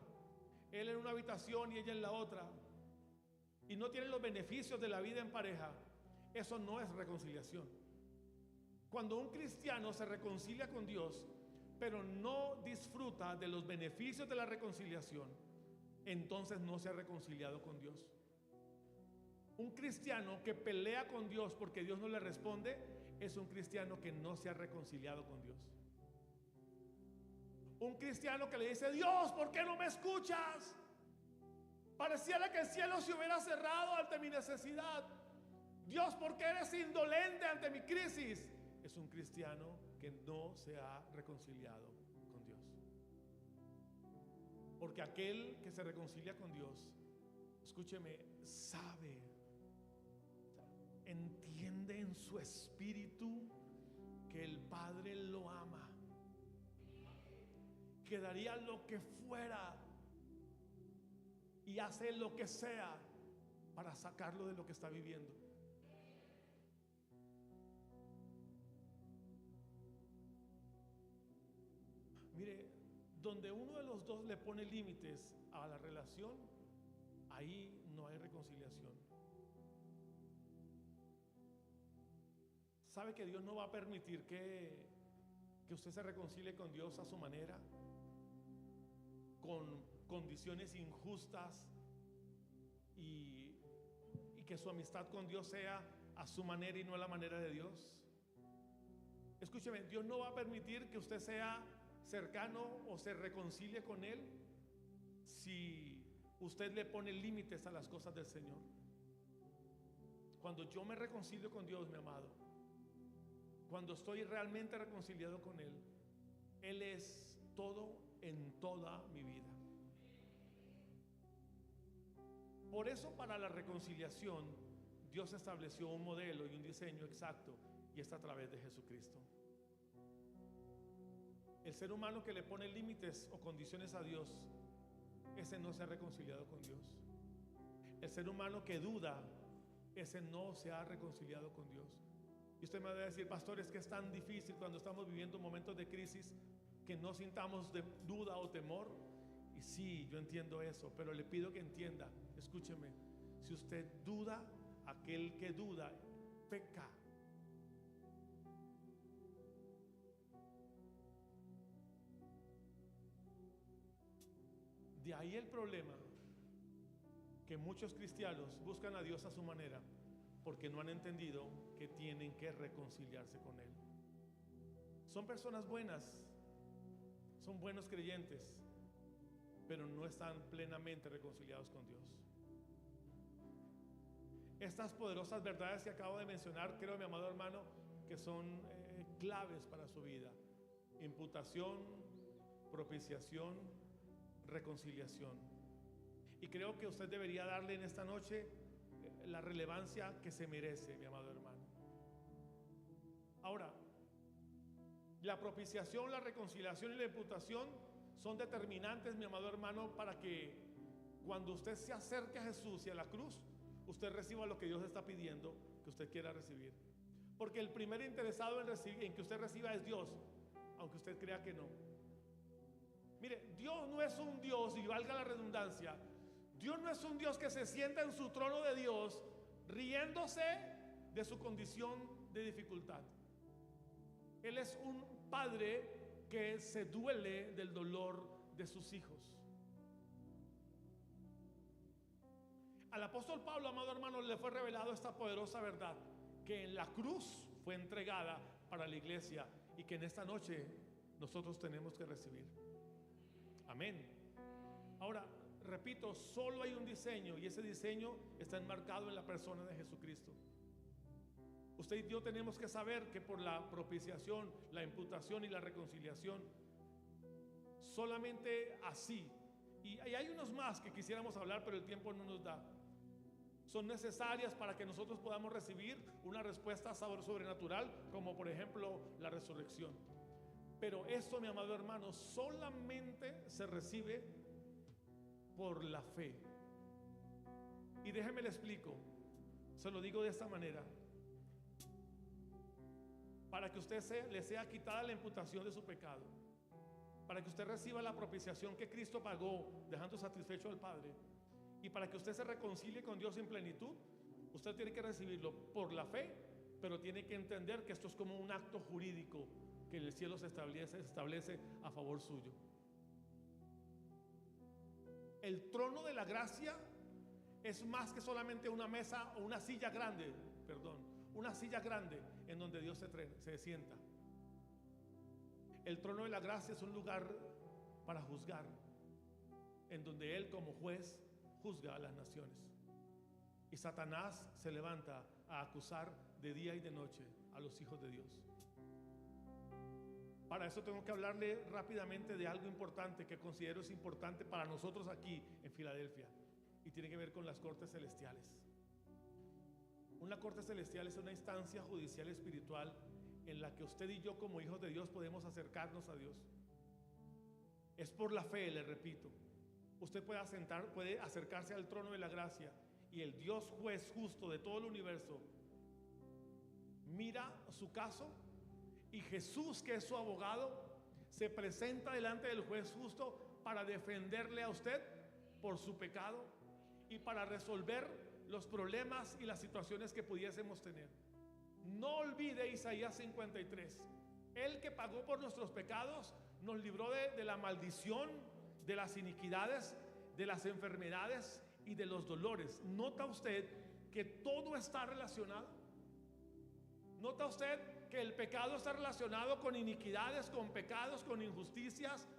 él en una habitación y ella en la otra, y no tienen los beneficios de la vida en pareja. Eso no es reconciliación. Cuando un cristiano se reconcilia con Dios, pero no disfruta de los beneficios de la reconciliación, entonces no se ha reconciliado con Dios. Un cristiano que pelea con Dios porque Dios no le responde es un cristiano que no se ha reconciliado con Dios. Un cristiano que le dice: Dios, ¿por qué no me escuchas? Pareciera que el cielo se hubiera cerrado ante mi necesidad. Dios, ¿por qué eres indolente ante mi crisis? Es un cristiano que no se ha reconciliado con Dios. Porque aquel que se reconcilia con Dios, escúcheme, sabe, entiende en su espíritu que el Padre lo ama, que daría lo que fuera y hace lo que sea para sacarlo de lo que está viviendo. Mire, donde uno de los dos le pone límites a la relación, ahí no hay reconciliación. ¿Sabe que Dios no va a permitir que usted se reconcilie con Dios a su manera, con condiciones injustas, y que su amistad con Dios sea a su manera y no a la manera de Dios? Escúcheme, Dios no va a permitir que usted sea cercano o se reconcilie con Él si usted le pone límites a las cosas del Señor. Cuando yo me reconcilio con Dios, mi amado, cuando estoy realmente reconciliado con Él, Él es todo en toda mi vida. Por eso, para la reconciliación, Dios estableció un modelo y un diseño exacto, y está a través de Jesucristo. El ser humano que le pone límites o condiciones a Dios, ese no se ha reconciliado con Dios. El ser humano que duda, ese no se ha reconciliado con Dios. Y usted me va a decir: pastor, es que es tan difícil cuando estamos viviendo momentos de crisis que no sintamos de duda o temor. Y sí, yo entiendo eso, pero le pido que entienda, escúcheme, si usted duda, aquel que duda peca. De ahí el problema, que muchos cristianos buscan a Dios a su manera porque no han entendido que tienen que reconciliarse con Él. Son personas buenas, son buenos creyentes, pero no están plenamente reconciliados con Dios. Estas poderosas verdades que acabo de mencionar, creo, mi amado hermano, que son claves para su vida: imputación, propiciación, reconciliación. Y creo que usted debería darle en esta noche la relevancia que se merece, mi amado hermano. Ahora, la propiciación, la reconciliación y la imputación son determinantes, mi amado hermano, para que cuando usted se acerque a Jesús y a la cruz, usted reciba lo que Dios está pidiendo que usted quiera recibir. Porque el primer interesado en que usted reciba es Dios, aunque usted crea que no. Mire, Dios no es un Dios, y valga la redundancia, Dios no es un Dios que se sienta en su trono de Dios riéndose de su condición de dificultad. Él es un padre que se duele del dolor de sus hijos. Al apóstol Pablo, amado hermano, le fue revelado esta poderosa verdad, que en la cruz fue entregada para la iglesia y que en esta noche nosotros tenemos que recibir. Amén. Ahora, repito, solo hay un diseño, y ese diseño está enmarcado en la persona de Jesucristo. Usted y yo tenemos que saber que por la propiciación, la imputación y la reconciliación, solamente así, y hay unos más que quisiéramos hablar, pero el tiempo no nos da, son necesarias para que nosotros podamos recibir una respuesta sobrenatural, como por ejemplo la resurrección. Pero esto, mi amado hermano, solamente se recibe por la fe. Y déjeme le explico, se lo digo de esta manera: para que usted le sea quitada la imputación de su pecado, para que usted reciba la propiciación que Cristo pagó, dejando satisfecho al Padre, y para que usted se reconcilie con Dios en plenitud, usted tiene que recibirlo por la fe, pero tiene que entender que esto es como un acto jurídico que en el cielo se establece a favor suyo. El trono de la gracia es más que solamente una mesa o una silla grande, una silla grande en donde Dios se sienta. El trono de la gracia es un lugar para juzgar, en donde Él como juez juzga a las naciones. Y Satanás se levanta a acusar de día y de noche a los hijos de Dios. Para eso tengo que hablarle rápidamente de algo importante que considero es importante para nosotros aquí en Filadelfia, y tiene que ver con las cortes celestiales. Una corte celestial es una instancia judicial espiritual en la que usted y yo como hijos de Dios podemos acercarnos a Dios. Es por la fe, le repito. Usted puede acercarse al trono de la gracia, y el Dios juez justo de todo el universo mira su caso, y Jesús, que es su abogado, se presenta delante del juez justo para defenderle a usted por su pecado y para resolver los problemas y las situaciones que pudiésemos tener. No olvide Isaías 53. Él que pagó por nuestros pecados nos libró de la maldición, de las iniquidades, de las enfermedades y de los dolores. ¿Nota usted que todo está relacionado? ¿Nota usted que el pecado está relacionado con iniquidades, con pecados, con injusticias,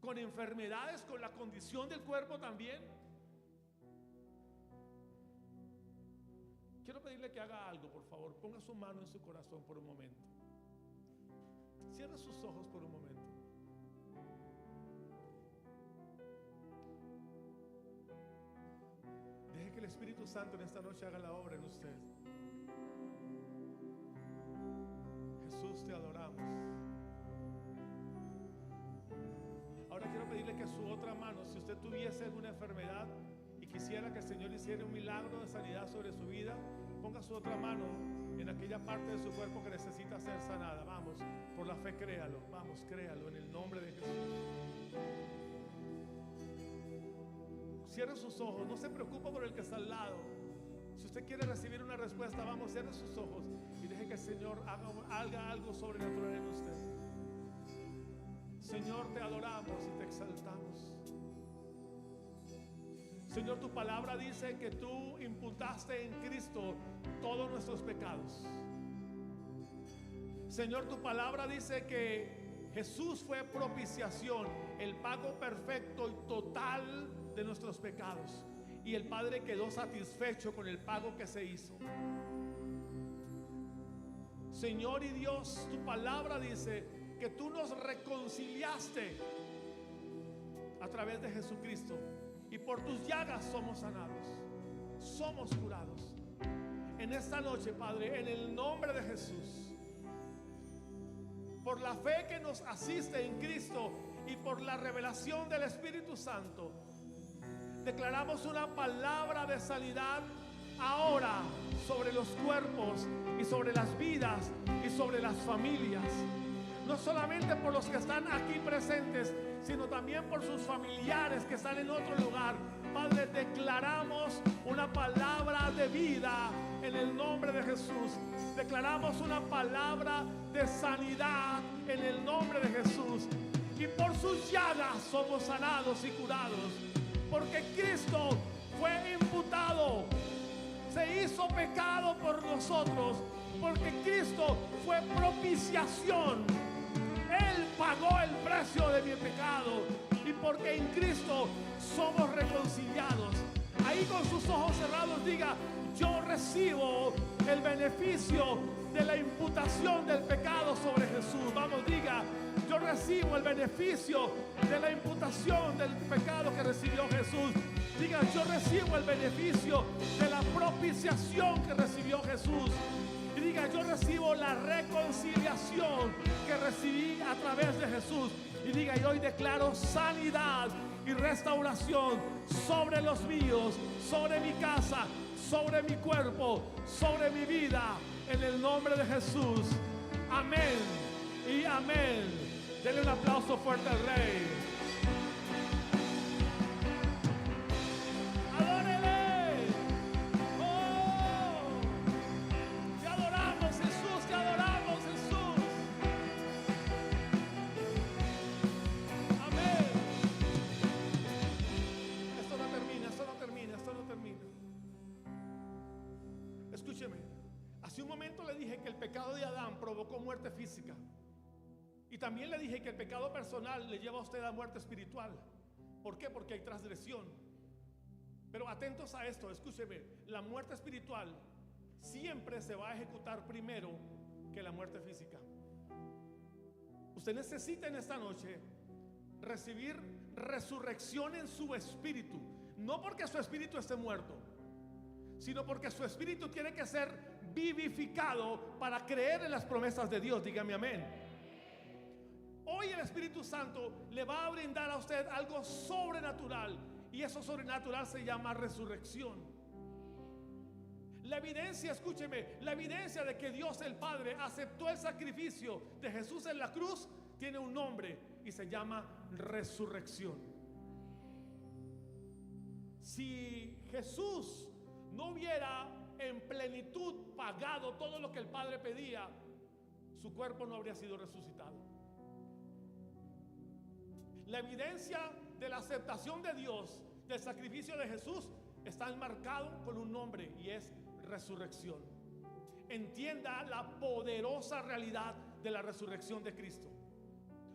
con enfermedades, con la condición del cuerpo también? Quiero pedirle que haga algo, por favor. Ponga su mano en su corazón por un momento. Cierre sus ojos por un momento. Deje que el Espíritu Santo en esta noche haga la obra en usted. Jesús, te adoramos. Ahora quiero pedirle que su otra mano, si usted tuviese alguna enfermedad y quisiera que el Señor hiciera un milagro de sanidad sobre su vida, ponga su otra mano en aquella parte de su cuerpo que necesita ser sanada. Vamos, por la fe créalo. Vamos, créalo en el nombre de Jesús. Cierre sus ojos, no se preocupe por el que está al lado. Si usted quiere recibir una respuesta, vamos, cierre sus ojos y deje que el Señor haga algo sobrenatural en usted. Señor, te adoramos y te exaltamos. Señor, tu palabra dice que tú imputaste en Cristo todos nuestros pecados. Señor, tu palabra dice que Jesús fue propiciación, el pago perfecto y total de nuestros pecados. Y el Padre quedó satisfecho con el pago que se hizo. Señor y Dios, tu palabra dice que tú nos reconciliaste a través de Jesucristo, y por tus llagas somos sanados, somos curados. En esta noche, Padre, en el nombre de Jesús, por la fe que nos asiste en Cristo y por la revelación del Espíritu Santo, declaramos una palabra de sanidad ahora sobre los cuerpos y sobre las vidas y sobre las familias. No solamente por los que están aquí presentes, sino también por sus familiares que están en otro lugar. Padre, declaramos una palabra de vida en el nombre de Jesús. Declaramos una palabra de sanidad en el nombre de Jesús. Y por sus llagas somos sanados y curados. Porque Cristo fue imputado, se hizo pecado por nosotros. Porque Cristo fue propiciación. Él pagó el precio de mi pecado, y porque en Cristo somos reconciliados. Ahí con sus ojos cerrados diga: yo recibo el beneficio de la imputación del pecado sobre Jesús. Vamos, diga: yo recibo el beneficio de la imputación del pecado que recibió Jesús. Diga: yo recibo el beneficio de la propiciación que recibió Jesús. Y diga: yo recibo la reconciliación que recibí a través de Jesús. Y diga: y hoy declaro sanidad y restauración sobre los míos, sobre mi casa, sobre mi cuerpo, sobre mi vida, en el nombre de Jesús. Amén y amén. Denle un aplauso fuerte al Rey. pecado de Adán provocó muerte física. Y también le dije que el pecado personal le lleva a usted a muerte espiritual. ¿Por qué? Porque hay transgresión. Pero atentos a esto, escúcheme, la muerte espiritual siempre se va a ejecutar primero que la muerte física. Usted necesita en esta noche recibir resurrección en su espíritu. No porque su espíritu esté muerto, sino porque su espíritu tiene que ser vivificado para creer en las promesas de Dios. Dígame amén. Hoy el Espíritu Santo le va a brindar a usted algo sobrenatural, y eso sobrenatural se llama resurrección. La evidencia, escúcheme, la evidencia de que Dios el Padre aceptó el sacrificio de Jesús en la cruz tiene un nombre y se llama resurrección. Si Jesús no hubiera en plenitud pagado todo lo que el Padre pedía, su cuerpo no habría sido resucitado. La evidencia de la aceptación de Dios del sacrificio de Jesús está enmarcado con un nombre, y es resurrección. Entienda la poderosa realidad de la resurrección de Cristo.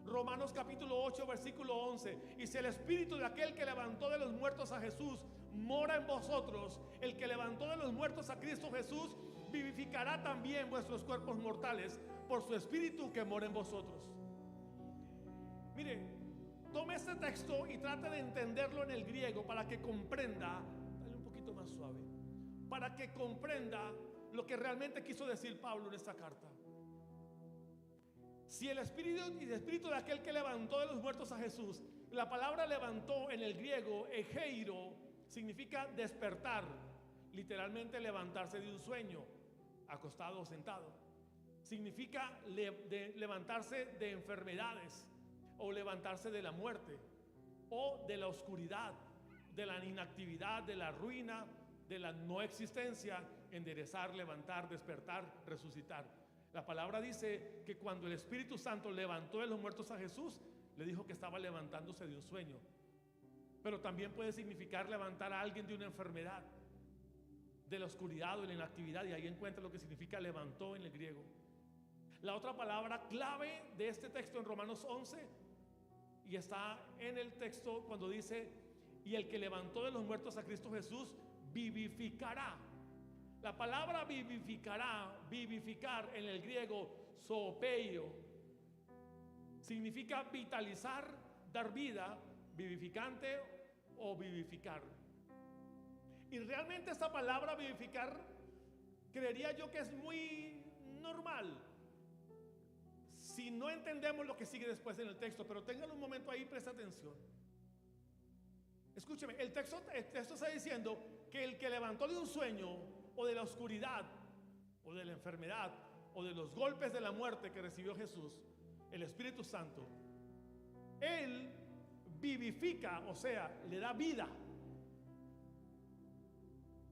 Romanos capítulo 8 versículo 11: y si el espíritu de aquel que levantó de los muertos a Jesús mora en vosotros, el que levantó de los muertos a Cristo Jesús vivificará también vuestros cuerpos mortales por su espíritu que mora en vosotros. Mire, tome este texto y trate de entenderlo en el griego para que comprenda. Dale un poquito más suave, para que comprenda lo que realmente quiso decir Pablo en esta carta. Si el espíritu de aquel que levantó de los muertos a Jesús, la palabra levantó en el griego, egeiro, significa despertar, literalmente levantarse de un sueño, acostado o sentado. Significa levantarse de enfermedades, o levantarse de la muerte, o de la oscuridad, de la inactividad, de la ruina, de la no existencia. Enderezar, levantar, despertar, resucitar. La palabra dice que cuando el Espíritu Santo levantó de los muertos a Jesús, le dijo que estaba levantándose de un sueño. Pero también puede significar levantar a alguien de una enfermedad, de la oscuridad o de la inactividad, y ahí encuentra lo que significa levantó en el griego. La otra palabra clave de este texto en Romanos 11, y está en el texto cuando dice: y el que levantó de los muertos a Cristo Jesús vivificará. La palabra vivificará, vivificar en el griego zoopeio, significa vitalizar, dar vida, vivificante o vivificar. Y realmente esta palabra vivificar, creería yo que es muy normal si no entendemos lo que sigue después en el texto. Pero tengan un momento ahí, presta atención. Escúcheme, el texto está diciendo que el que levantó de un sueño, o de la oscuridad, o de la enfermedad, o de los golpes de la muerte que recibió Jesús, el Espíritu Santo, Él vivifica, o sea, le da vida.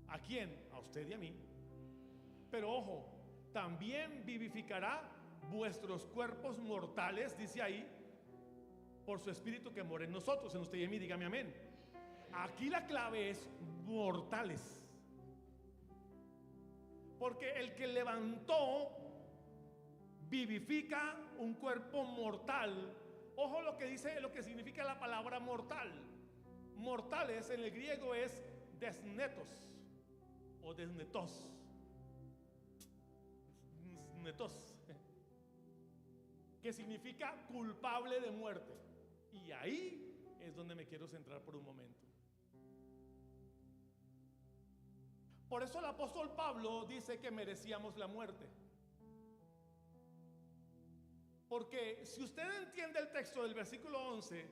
¿A quién? A usted y a mí. Pero ojo, también vivificará vuestros cuerpos mortales, dice ahí, por su espíritu que mora en nosotros, en usted y en mí. Dígame amén. Aquí la clave es mortales, porque el que levantó vivifica un cuerpo mortal. Ojo lo que dice, lo que significa la palabra mortal. Mortales en el griego es desnetos o desnetos, que significa culpable de muerte. Y ahí es donde me quiero centrar por un momento. Por eso el apóstol Pablo dice que merecíamos la muerte. Porque si usted entiende el texto del versículo 11,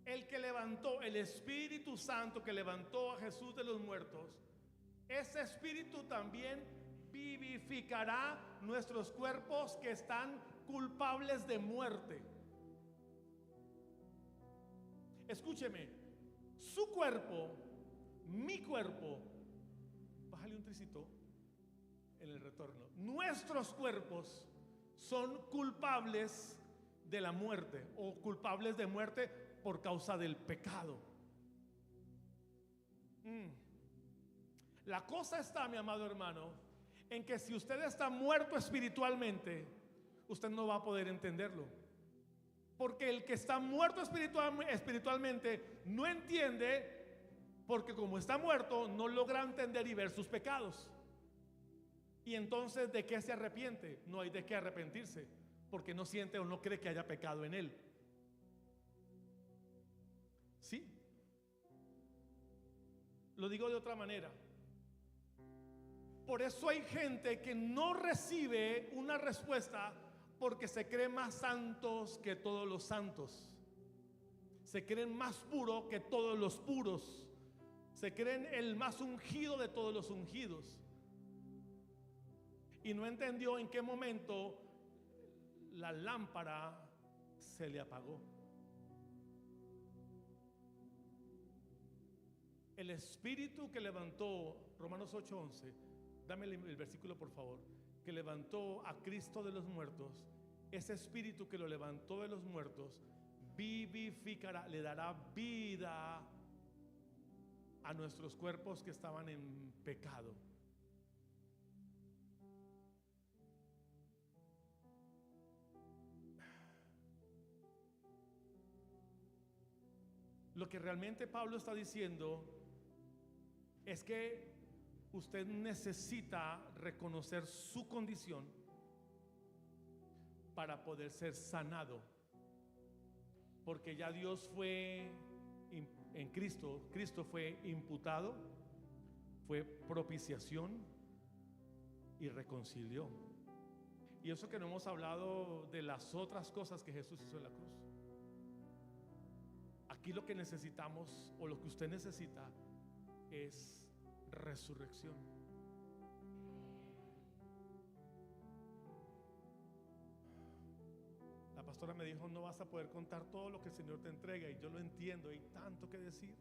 el que levantó, el Espíritu Santo que levantó a Jesús de los muertos, ese Espíritu también vivificará nuestros cuerpos que están culpables de muerte. Escúcheme, su cuerpo, mi cuerpo, bájale un tricito en el retorno, nuestros cuerpos son culpables de la muerte, o culpables de muerte por causa del pecado. La cosa está, mi amado hermano, en que si usted está muerto espiritualmente, usted no va a poder entenderlo. Porque el que está muerto espiritualmente no entiende, porque como está muerto no logra entender y ver sus pecados. Y entonces, ¿de qué se arrepiente? No hay de qué arrepentirse, porque no siente o no cree que haya pecado en él. ¿Sí? Lo digo de otra manera. Por eso hay gente que no recibe una respuesta, porque se creen más santos que todos los santos. Se creen más puros que todos los puros. Se creen el más ungido de todos los ungidos. Y no entendió en qué momento la lámpara se le apagó. El espíritu que levantó, Romanos 8:11, dame el versículo por favor, que levantó a Cristo de los muertos, ese espíritu que lo levantó de los muertos, vivificará, le dará vida a nuestros cuerpos que estaban en pecado. Lo que realmente Pablo está diciendo es que usted necesita reconocer su condición para poder ser sanado, porque ya Dios fue en Cristo. Cristo fue imputado, fue propiciación y reconcilió. Y eso que no hemos hablado de las otras cosas que Jesús hizo en la cruz. Aquí lo que necesitamos, o lo que usted necesita, es resurrección. La pastora me dijo: no vas a poder contar todo lo que el Señor te entrega, y yo lo entiendo, hay tanto que decir.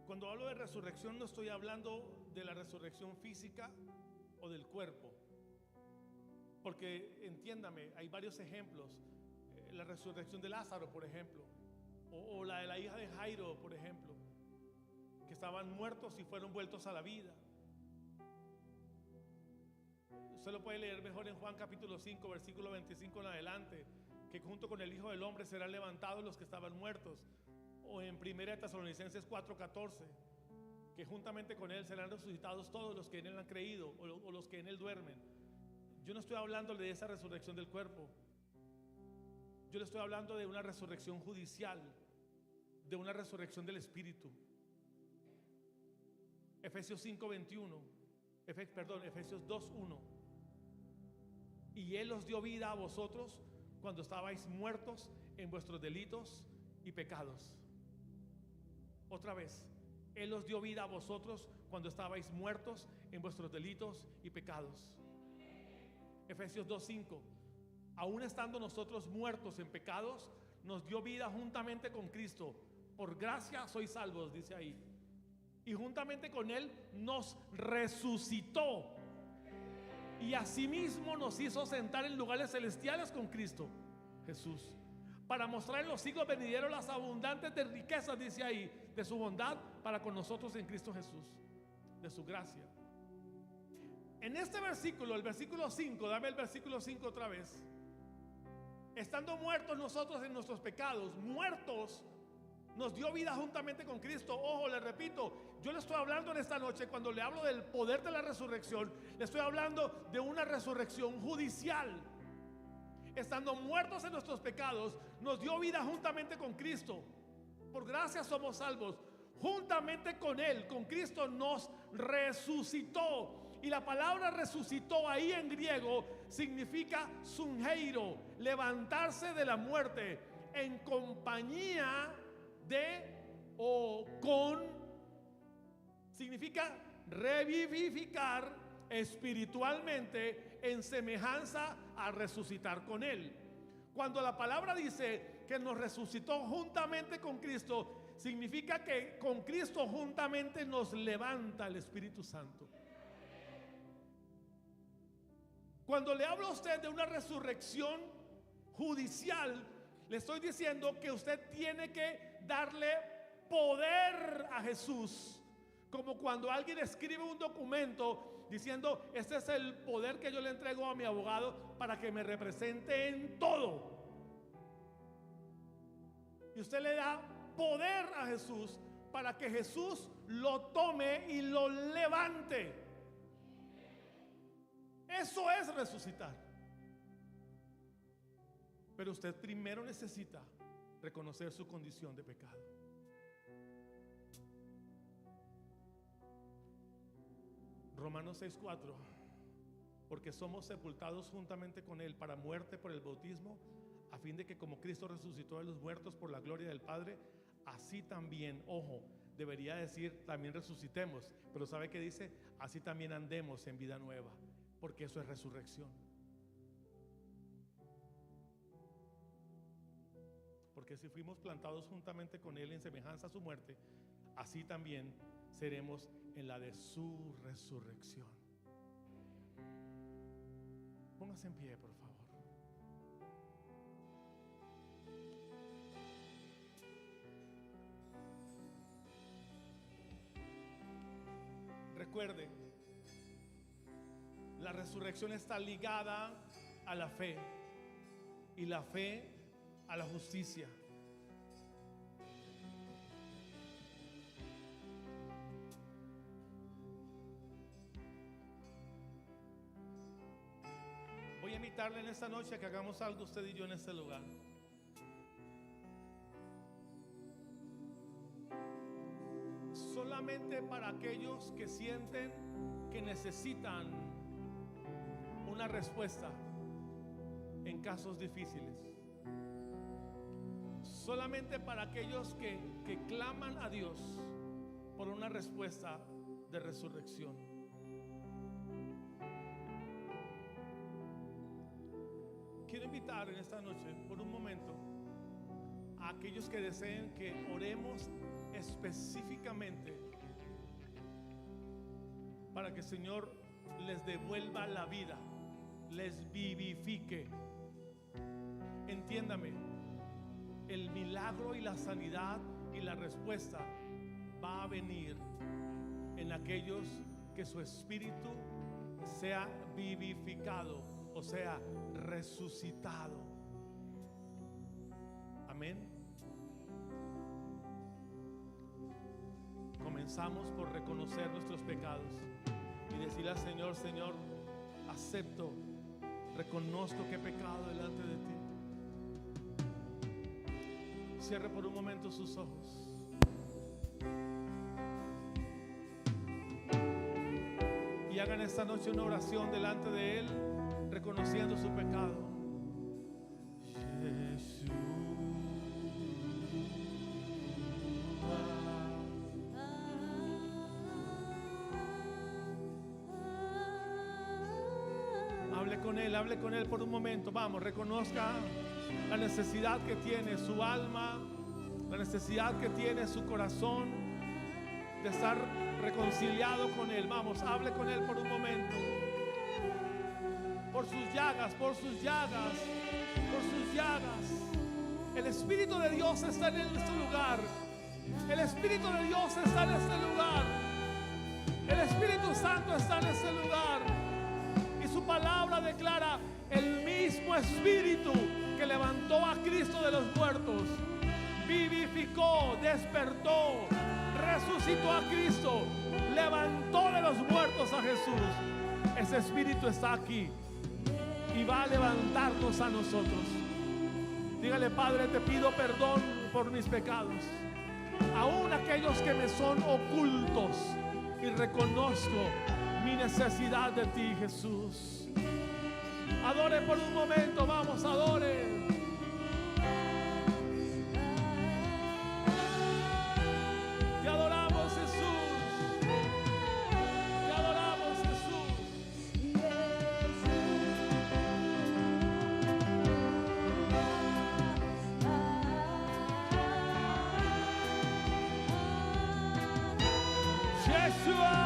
Cuando hablo de resurrección, no estoy hablando de la resurrección física o del cuerpo, porque entiéndame, hay varios ejemplos. La resurrección de Lázaro, por ejemplo, o la de la hija de Jairo, por ejemplo, que estaban muertos y fueron vueltos a la vida. Usted lo puede leer mejor en Juan capítulo 5, versículo 25 en adelante, que junto con el Hijo del Hombre serán levantados los que estaban muertos. O en 1 Tesalonicenses 4:14, que juntamente con Él serán resucitados todos los que en Él han creído, o los que en Él duermen. Yo no estoy hablando de esa resurrección del cuerpo. Yo le estoy hablando de una resurrección judicial, de una resurrección del espíritu. Efesios 5:21, Efesios 2:1. Y Él os dio vida a vosotros cuando estabais muertos en vuestros delitos y pecados. Otra vez, Él os dio vida a vosotros cuando estabais muertos en vuestros delitos y pecados. Efesios 2:5. Aún estando nosotros muertos en pecados, nos dio vida juntamente con Cristo. Por gracia sois salvos, dice ahí. Y juntamente con Él nos resucitó, y asimismo nos hizo sentar en lugares celestiales con Cristo Jesús, para mostrar en los siglos venideros las abundantes de riquezas, dice ahí, de su bondad para con nosotros en Cristo Jesús, de su gracia. En este versículo, el versículo 5, dame el versículo 5 otra vez. Estando muertos nosotros en nuestros pecados, muertos, nos dio vida juntamente con Cristo. Ojo, le repito, yo le estoy hablando en esta noche, cuando le hablo del poder de la resurrección, le estoy hablando de una resurrección judicial. Estando muertos en nuestros pecados, nos dio vida juntamente con Cristo. Por gracia somos salvos. Juntamente con Él, con Cristo, nos resucitó. Y la palabra resucitó ahí en griego significa sungeiro, levantarse de la muerte, en compañía de o con. Significa revivificar espiritualmente, en semejanza a resucitar con Él. Cuando la palabra dice que nos resucitó juntamente con Cristo, significa que con Cristo juntamente nos levanta el Espíritu Santo. Cuando le hablo a usted de una resurrección judicial, le estoy diciendo que usted tiene que darle poder a Jesús, como cuando alguien escribe un documento diciendo: este es el poder que yo le entrego a mi abogado para que me represente en todo. Y usted le da poder a Jesús para que Jesús lo tome y lo levante. Eso es resucitar. Pero usted primero necesita reconocer su condición de pecado. Romanos 6:4: porque somos sepultados juntamente con Él para muerte por el bautismo, a fin de que como Cristo resucitó de los muertos por la gloria del Padre, así también, ojo, debería decir también resucitemos, pero ¿sabe qué dice? Así también andemos en vida nueva, porque eso es resurrección. Porque si fuimos plantados juntamente con Él en semejanza a su muerte, así también seremos en la de su resurrección. Póngase en pie, por favor. Recuerde, la resurrección está ligada a la fe y la fe a la justicia. Voy a invitarle en esta noche a que hagamos algo usted y yo en este lugar. Solamente para aquellos que sienten que necesitan una respuesta en casos difíciles. Solamente para aquellos que claman a Dios por una respuesta de resurrección. Quiero invitar en esta noche por un momento a aquellos que deseen que oremos específicamente para que el Señor les devuelva la vida, les vivifique. Entiéndame, el milagro y la sanidad y la respuesta va a venir en aquellos que su espíritu sea vivificado, o sea, resucitado. Amén. Comenzamos por reconocer nuestros pecados y decirle al Señor: Señor, acepto, reconozco que he pecado delante de ti. Cierre por un momento sus ojos. Y hagan esta noche una oración delante de Él, reconociendo su pecado. Jesús. Hable con Él por un momento. Vamos, reconozca la necesidad que tiene su alma, la necesidad que tiene su corazón de estar reconciliado con Él. Vamos, hable con Él por un momento. Por sus llagas, por sus llagas, por sus llagas. El Espíritu de Dios está en este lugar. El Espíritu de Dios está en este lugar. El Espíritu Santo está en este lugar. Y su palabra declara: el mismo Espíritu que levantó a Cristo de los muertos, vivificó, despertó, resucitó a Cristo, levantó de los muertos a Jesús. Ese Espíritu está aquí y va a levantarnos a nosotros. Dígale: Padre, te pido perdón por mis pecados, aún aquellos que me son ocultos, y reconozco mi necesidad de ti, Jesús. Adore por un momento, vamos, adore. Te adoramos, Jesús. Te adoramos, Jesús. Yeshua.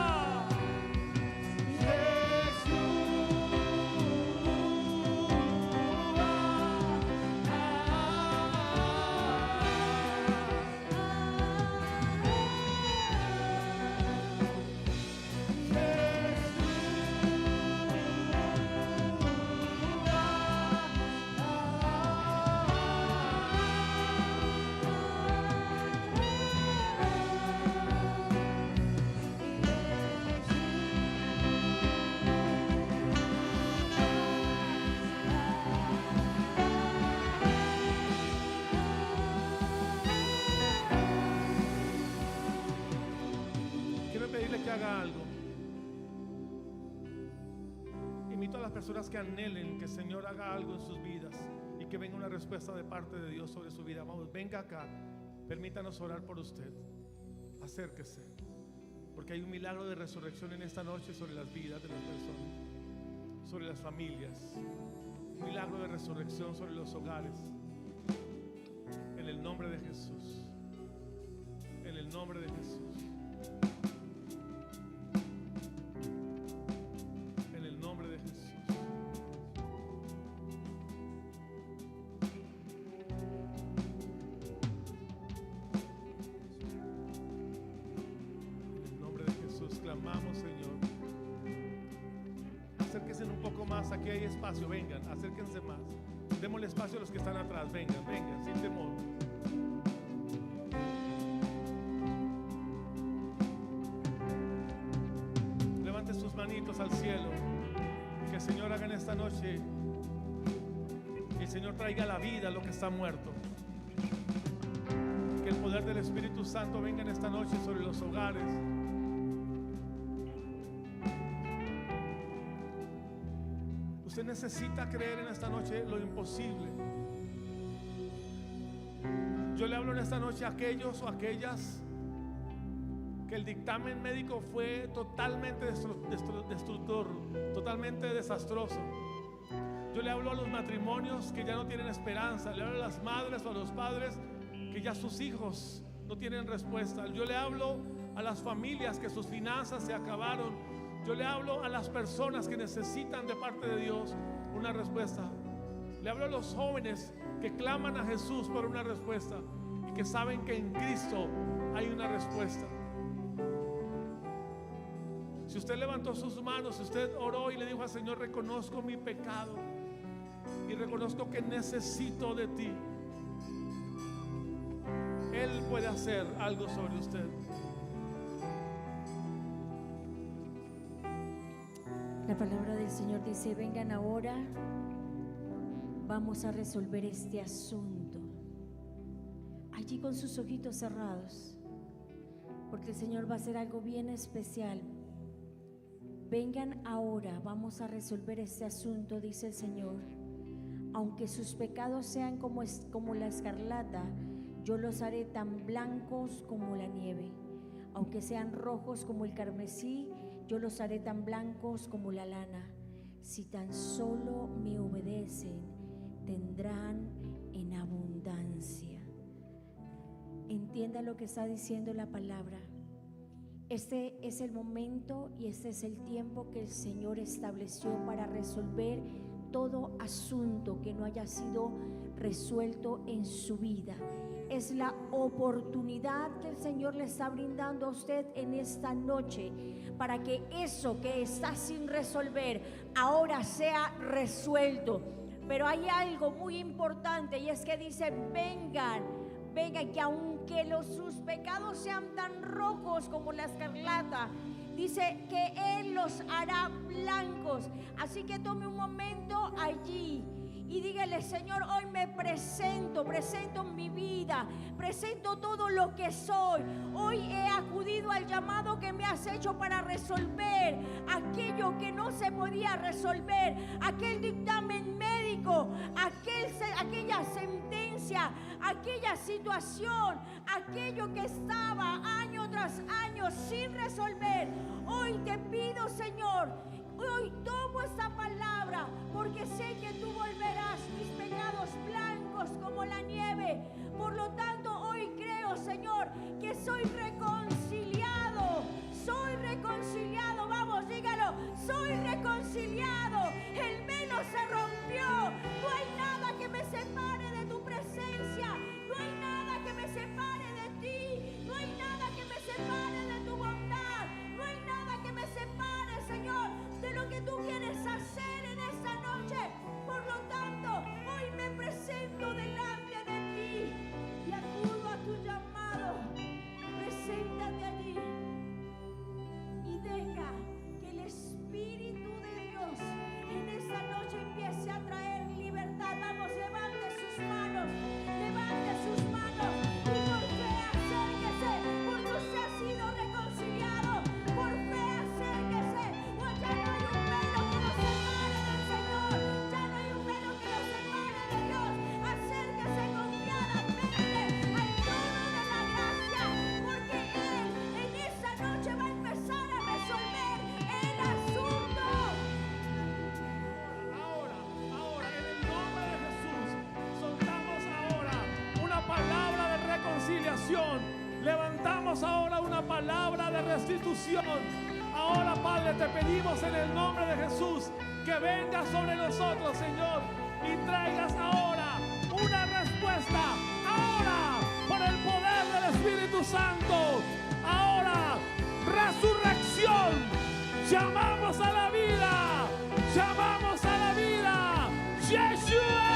haga algo. Invito a las personas que anhelen que el Señor haga algo en sus vidas y que venga una respuesta de parte de Dios sobre su vida. Vamos, venga acá, permítanos orar por usted. Acérquese, porque hay un milagro de resurrección en esta noche sobre las vidas de las personas, sobre las familias. Un milagro de resurrección sobre los hogares. En el nombre de Jesús. En el nombre de Jesús. En el nombre de Jesús. En el nombre de Jesús clamamos, Señor. Acérquense un poco más, aquí hay espacio, vengan, acérquense más. Démosle espacio a los que están atrás, vengan, vengan, sin temor. Levante sus manitos al cielo. Que el Señor haga en esta noche, que el Señor traiga a la vida lo que está muerto. Que el poder del Espíritu Santo venga en esta noche sobre los hogares. Usted necesita creer en esta noche lo imposible. Yo le hablo en esta noche a aquellos o aquellas que el dictamen médico fue totalmente destructor, totalmente desastroso. Yo le hablo a los matrimonios que ya no tienen esperanza. Le hablo a las madres o a los padres que ya sus hijos no tienen respuesta. Yo le hablo a las familias que sus finanzas se acabaron. Yo le hablo a las personas que necesitan de parte de Dios una respuesta. Le hablo a los jóvenes que claman a Jesús por una respuesta y que saben que en Cristo hay una respuesta. Si usted levantó sus manos, si usted oró y le dijo al Señor: reconozco mi pecado y reconozco que necesito de ti, Él puede hacer algo sobre usted. La palabra del Señor dice: vengan ahora, vamos a resolver este asunto. Allí con sus ojitos cerrados, porque el Señor va a hacer algo bien especial. Vengan ahora, vamos a resolver este asunto, dice el Señor. Aunque sus pecados sean como la escarlata, yo los haré tan blancos como la nieve. Aunque sean rojos como el carmesí, yo los haré tan blancos como la lana. Si tan solo me obedecen, tendrán en abundancia. Entienda lo que está diciendo la palabra. Este es el momento y este es el tiempo que el Señor estableció para resolver todo asunto que no haya sido resuelto en su vida. Es la oportunidad que el Señor le está brindando a usted en esta noche para que eso que está sin resolver ahora sea resuelto. Pero hay algo muy importante y es que dice: vengan, que aunque sus pecados sean tan rojos como la escarlata, dice que Él los hará blancos. Así que tome un momento allí y dígale: Señor, hoy me presento mi vida, presento todo lo que soy. Hoy he acudido al llamado que me has hecho para resolver aquello que no se podía resolver, aquel dictamen médico, aquella sentencia, aquella situación, aquello que estaba año tras año sin resolver. Hoy te pido, Señor, hoy tomo esta palabra porque sé que tú volverás mis pecados blancos como la nieve. Por lo tanto, hoy creo, Señor, que soy reconciliado. Soy reconciliado, vamos, dígalo. Soy reconciliado. El velo se rompió. No hay nada que me separe de tu presencia. No hay nada que me separe de ti. No hay nada que me separe de tu bondad. No hay nada que me separe, Señor, de lo que tú quieres hacer en esta noche. restauración. Levantamos ahora una palabra de restitución. Ahora, Padre, te pedimos en el nombre de Jesús que vengas sobre nosotros, Señor, y traigas ahora una respuesta. Ahora, por el poder del Espíritu Santo. Ahora, resurrección. Llamamos a la vida. Llamamos a la vida. Yeshua.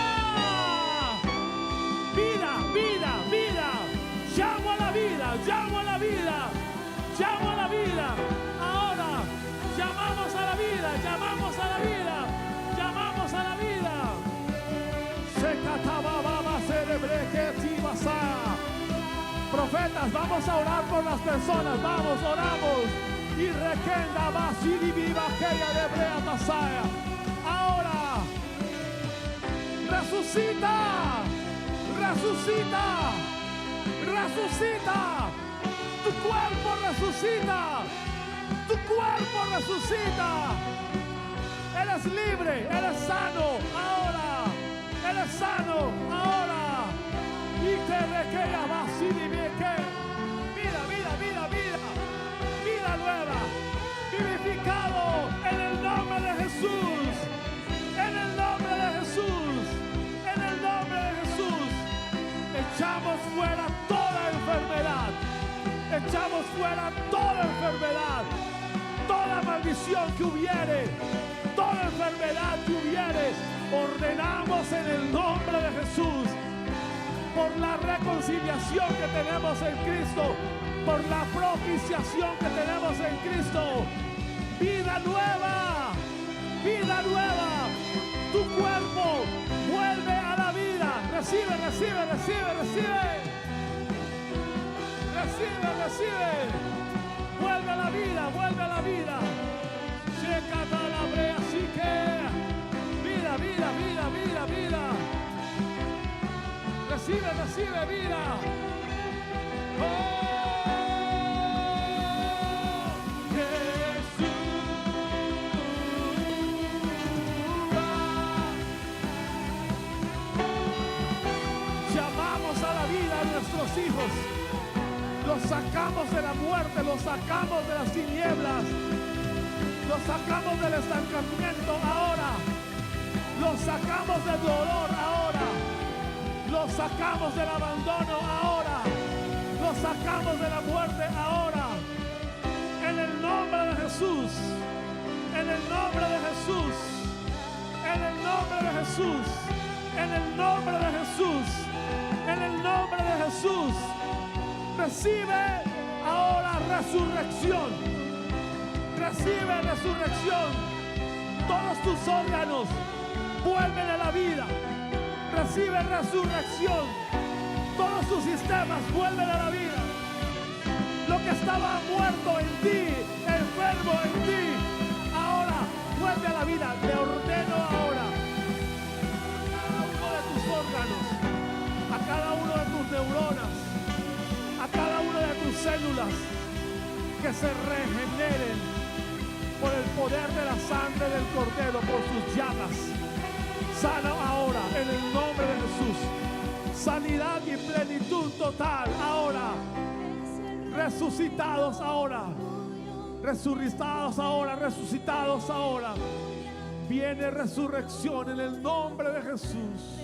Vida, vida, vida. Llamo a la vida, llamo a la vida, llamo a la vida. Ahora llamamos a la vida, llamamos a la vida, llamamos a la vida. Profetas, vamos a orar por las personas. Vamos, oramos. Y requenda basili viva aquella de brea masaya. Ahora resucita, resucita. Resucita, tu cuerpo resucita, tu cuerpo resucita. Eres libre, eres sano ahora, eres sano ahora. Y te requeya basili vida, vida, vida, vida, vida nueva, vivificado en el nombre de Jesús, en el nombre de Jesús, en el nombre de Jesús. Echamos fuera toda enfermedad. Echamos fuera toda enfermedad. Toda maldición que hubiere. Toda enfermedad que hubiere. Ordenamos en el nombre de Jesús. Por la reconciliación que tenemos en Cristo. Por la propiciación que tenemos en Cristo. Vida nueva. Vida nueva. Tu cuerpo vuelve a la vida. Recibe, recibe, recibe, recibe. Recibe, recibe. Vuelve a la vida, vuelve a la vida. Checa la brea, así que vida, vida, vida, vida, vida. Recibe, recibe vida. Oh. Nuestros hijos los sacamos de la muerte, los sacamos de las tinieblas, los sacamos del estancamiento ahora, los sacamos del dolor ahora, los sacamos del abandono ahora, los sacamos de la muerte ahora, en el nombre de Jesús, en el nombre de Jesús, en el nombre de Jesús, en el nombre de Jesús. En el nombre de Jesús, recibe ahora resurrección. Recibe resurrección. Todos tus órganos vuelven a la vida. Recibe resurrección. Todos tus sistemas vuelven a la vida. Lo que estaba muerto en ti, enfermo en ti, ahora vuelve a la vida. Le ordeno ahora a cada uno de tus órganos, a cada uno de tus neuronas, a cada una de tus células, que se regeneren por el poder de la sangre del Cordero, por sus llagas. Sana ahora en el nombre de Jesús. Sanidad y plenitud total ahora. Resucitados ahora. Resucitados ahora. Resucitados ahora. Viene resurrección en el nombre de Jesús.